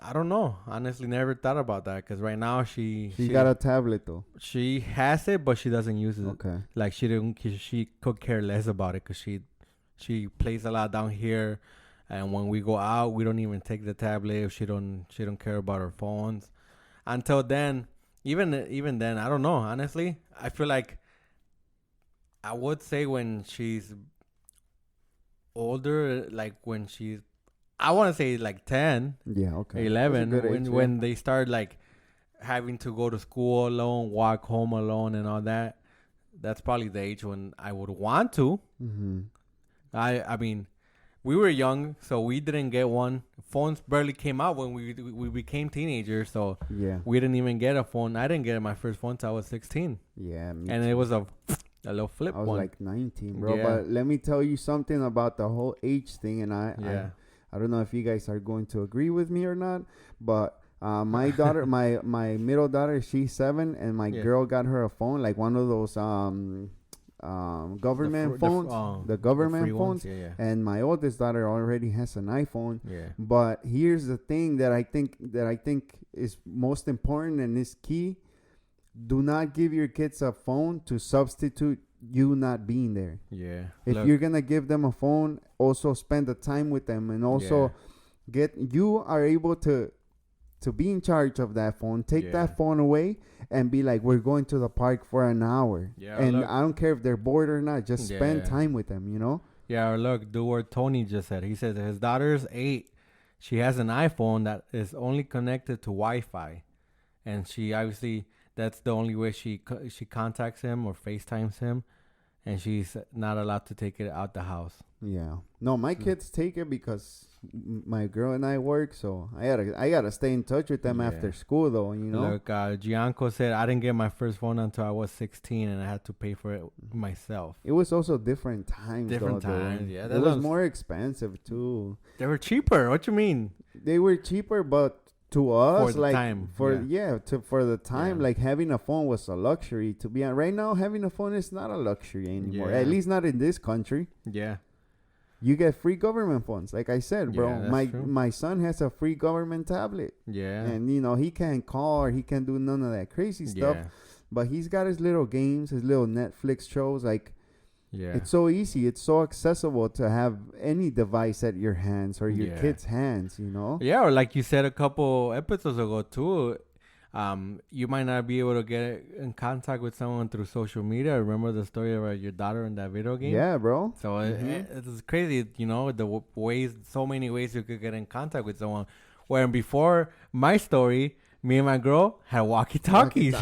Speaker 2: I don't know. Honestly, never thought about that because right now she
Speaker 1: got a tablet though.
Speaker 2: She has it, but she doesn't use it.
Speaker 1: Okay.
Speaker 2: Like she could care less about it because she plays a lot down here, and when we go out, we don't even take the tablet. She don't care about her phones. Until then, even then, I don't know. Honestly, I feel like I would say when she's older, like when she's, I want to say like 10, 11, when they start like having to go to school alone, walk home alone and all that. That's probably the age when I would want to.
Speaker 1: Mm-hmm.
Speaker 2: I mean, we were young, so we didn't get one. Phones barely came out when we became teenagers, so we didn't even get a phone. I didn't get my first phone till I was 16.
Speaker 1: Yeah,
Speaker 2: and too. It was a little flip one.
Speaker 1: I was like 19, bro. Yeah. But let me tell you something about the whole age thing, and I don't know if you guys are going to agree with me or not, but my daughter, my middle daughter, she's 7, and my girl got her a phone, like one of those government phones, the government phones. And my oldest daughter already has an iPhone. But here's the thing that I think is most important and is key: do not give your kids a phone to substitute you not being there. If you're gonna give them a phone, also spend the time with them, and also you are able to be in charge of that phone. Take that phone away and be like, we're going to the park for an hour. And I don't care if they're bored or not, just spend time with them, you know?
Speaker 2: Or look, do what Tony just said. He said his daughter's 8. She has an iPhone that is only connected to Wi-Fi, and she obviously, that's the only way she contacts him or FaceTimes him, and she's not allowed to take it out the house.
Speaker 1: No, my kids take it because my girl and I work, so I gotta stay in touch with them after school, though. You know.
Speaker 2: Look, Gianco said I didn't get my first phone until I was 16, and I had to pay for it myself.
Speaker 1: It was also different times. It was more expensive too.
Speaker 2: They were cheaper. What you mean?
Speaker 1: They were cheaper, but to us,
Speaker 2: for the time.
Speaker 1: For the time, like having a phone was a luxury. To be honest, right now, having a phone is not a luxury anymore. At least not in this country. You get free government phones, like I said, bro. My son has a free government tablet. And you know he can't call or he can't do none of that crazy stuff. But he's got his little games, his little Netflix shows. Like,
Speaker 2: Yeah.
Speaker 1: it's so easy. It's so accessible to have any device at your hands or your kids' hands, you know?
Speaker 2: Yeah, or like you said a couple episodes ago too, you might not be able to get in contact with someone through social media. Remember the story about your daughter in that video game?
Speaker 1: Yeah, bro.
Speaker 2: So it's crazy, you know, so many ways you could get in contact with someone. Where before my story, me and my girl had walkie-talkies.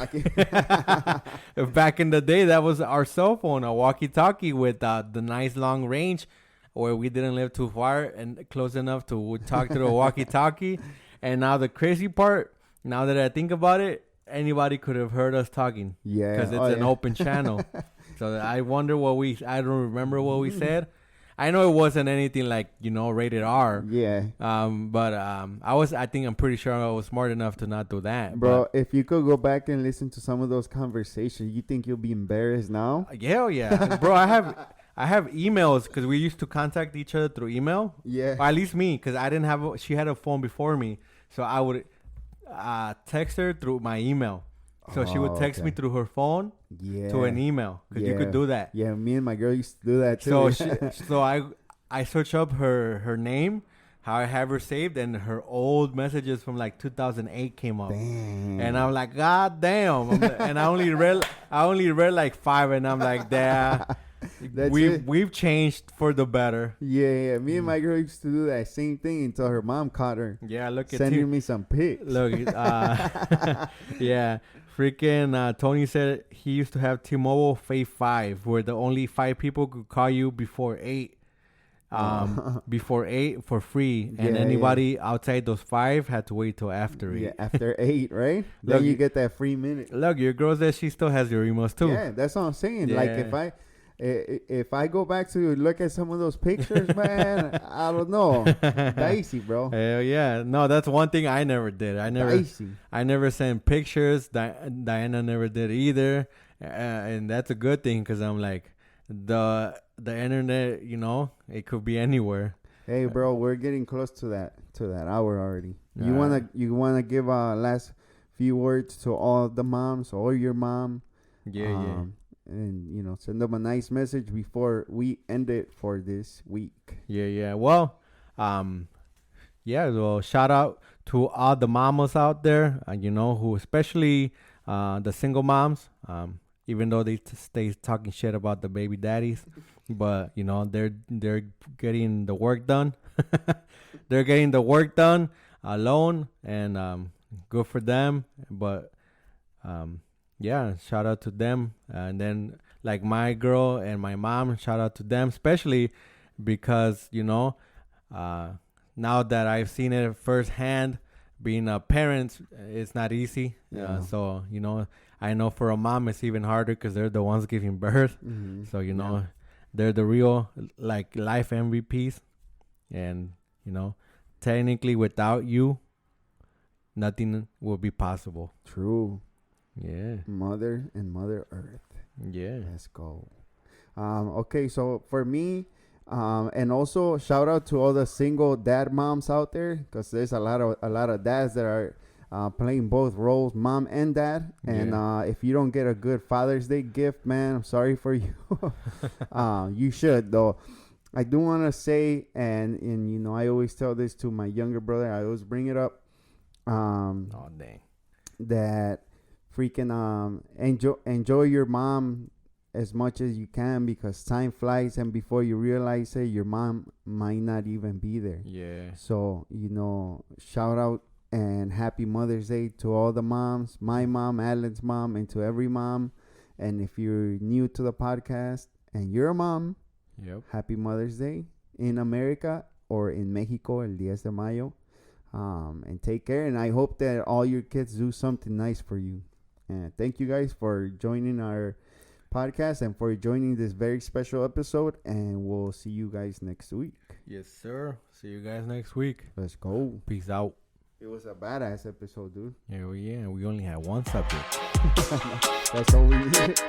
Speaker 2: Back in the day, that was our cell phone, a walkie-talkie with the nice long range where we didn't live too far and close enough to talk to the walkie-talkie. And now the crazy part, now that I think about it, anybody could have heard us talking.
Speaker 1: Yeah.
Speaker 2: Because it's an open channel. So I wonder I don't remember what we said. I know it wasn't anything like, you know, rated R.
Speaker 1: Yeah.
Speaker 2: But I think I'm pretty sure I was smart enough to not do that.
Speaker 1: Bro, if you could go back and listen to some of those conversations, you think you'll be embarrassed now?
Speaker 2: Hell yeah. Bro, I have emails because we used to contact each other through email.
Speaker 1: Yeah.
Speaker 2: Or at least me, because she had a phone before me. So I would text her through my email. So she would text me through her phone to an email because you could do that.
Speaker 1: Yeah, me and my girl used to do that too.
Speaker 2: So I searched up her name, how I have her saved, and her old messages from like 2008 came up.
Speaker 1: Damn.
Speaker 2: And I'm like, God damn! And I only read like 5, and I'm like, damn. We've changed for the better.
Speaker 1: Yeah. Me and my girl used to do that same thing until her mom caught her.
Speaker 2: Yeah, look at
Speaker 1: sending me some pics.
Speaker 2: Look, yeah. Freaking Tony said he used to have T-Mobile Phase 5, where the only 5 people could call you before 8. Before 8 for free, and anybody outside those 5 had to wait till after 8.
Speaker 1: Yeah, after 8, right? Then you get that free minute.
Speaker 2: Look, your girl says she still has your emails too.
Speaker 1: Yeah, that's what I'm saying. Yeah. Like if I go back to look at some of those pictures, man, I don't know, dicey, bro.
Speaker 2: Hell yeah, no, that's one thing I never did. I never sent pictures. Diana never did either, and that's a good thing because I'm like the internet, you know, it could be anywhere.
Speaker 1: Hey, bro, we're getting close to that hour already. You wanna give a last few words to all the moms or your mom?
Speaker 2: Yeah.
Speaker 1: And, you know, send them a nice message before we end it for this week.
Speaker 2: Yeah. Well, well, shout out to all the mamas out there, you know, who especially the single moms, even though they stay talking shit about the baby daddies, but, you know, they're getting the work done. They're getting the work done alone, and good for them. But, yeah, shout out to them. And then, like, my girl and my mom, shout out to them, especially because, you know, now that I've seen it firsthand, being a parent, it's not easy. So, you know, I know for a mom it's even harder because they're the ones giving birth. Mm-hmm. So, you know, they're the real, like, life MVPs. And, you know, technically without you, nothing will be possible.
Speaker 1: True.
Speaker 2: Yeah.
Speaker 1: Mother and Mother Earth.
Speaker 2: Yeah.
Speaker 1: Let's go. Okay, so for me, and also shout out to all the single dad moms out there, because there's a lot of dads that are playing both roles, mom and dad. And if you don't get a good Father's Day gift, man, I'm sorry for you. You should, though. I do want to say, and you know, I always tell this to my younger brother. I always bring it up.
Speaker 2: Oh dang.
Speaker 1: That freaking enjoy your mom as much as you can, because time flies, and before you realize it, your mom might not even be there.
Speaker 2: Yeah.
Speaker 1: So, you know, shout out and happy Mother's Day to all the moms, my mom, Alan's mom, and to every mom. And if you're new to the podcast and you're a mom, happy Mother's Day in America or in Mexico, el 10 de mayo. And take care, and I hope that all your kids do something nice for you. And thank you guys for joining our podcast and for joining this very special episode, and we'll see you guys next week.
Speaker 2: Yes, sir. See you guys next week.
Speaker 1: Let's go.
Speaker 2: Peace out.
Speaker 1: It was a badass episode, dude.
Speaker 2: Yeah, we only had one subject.
Speaker 1: That's all we needed.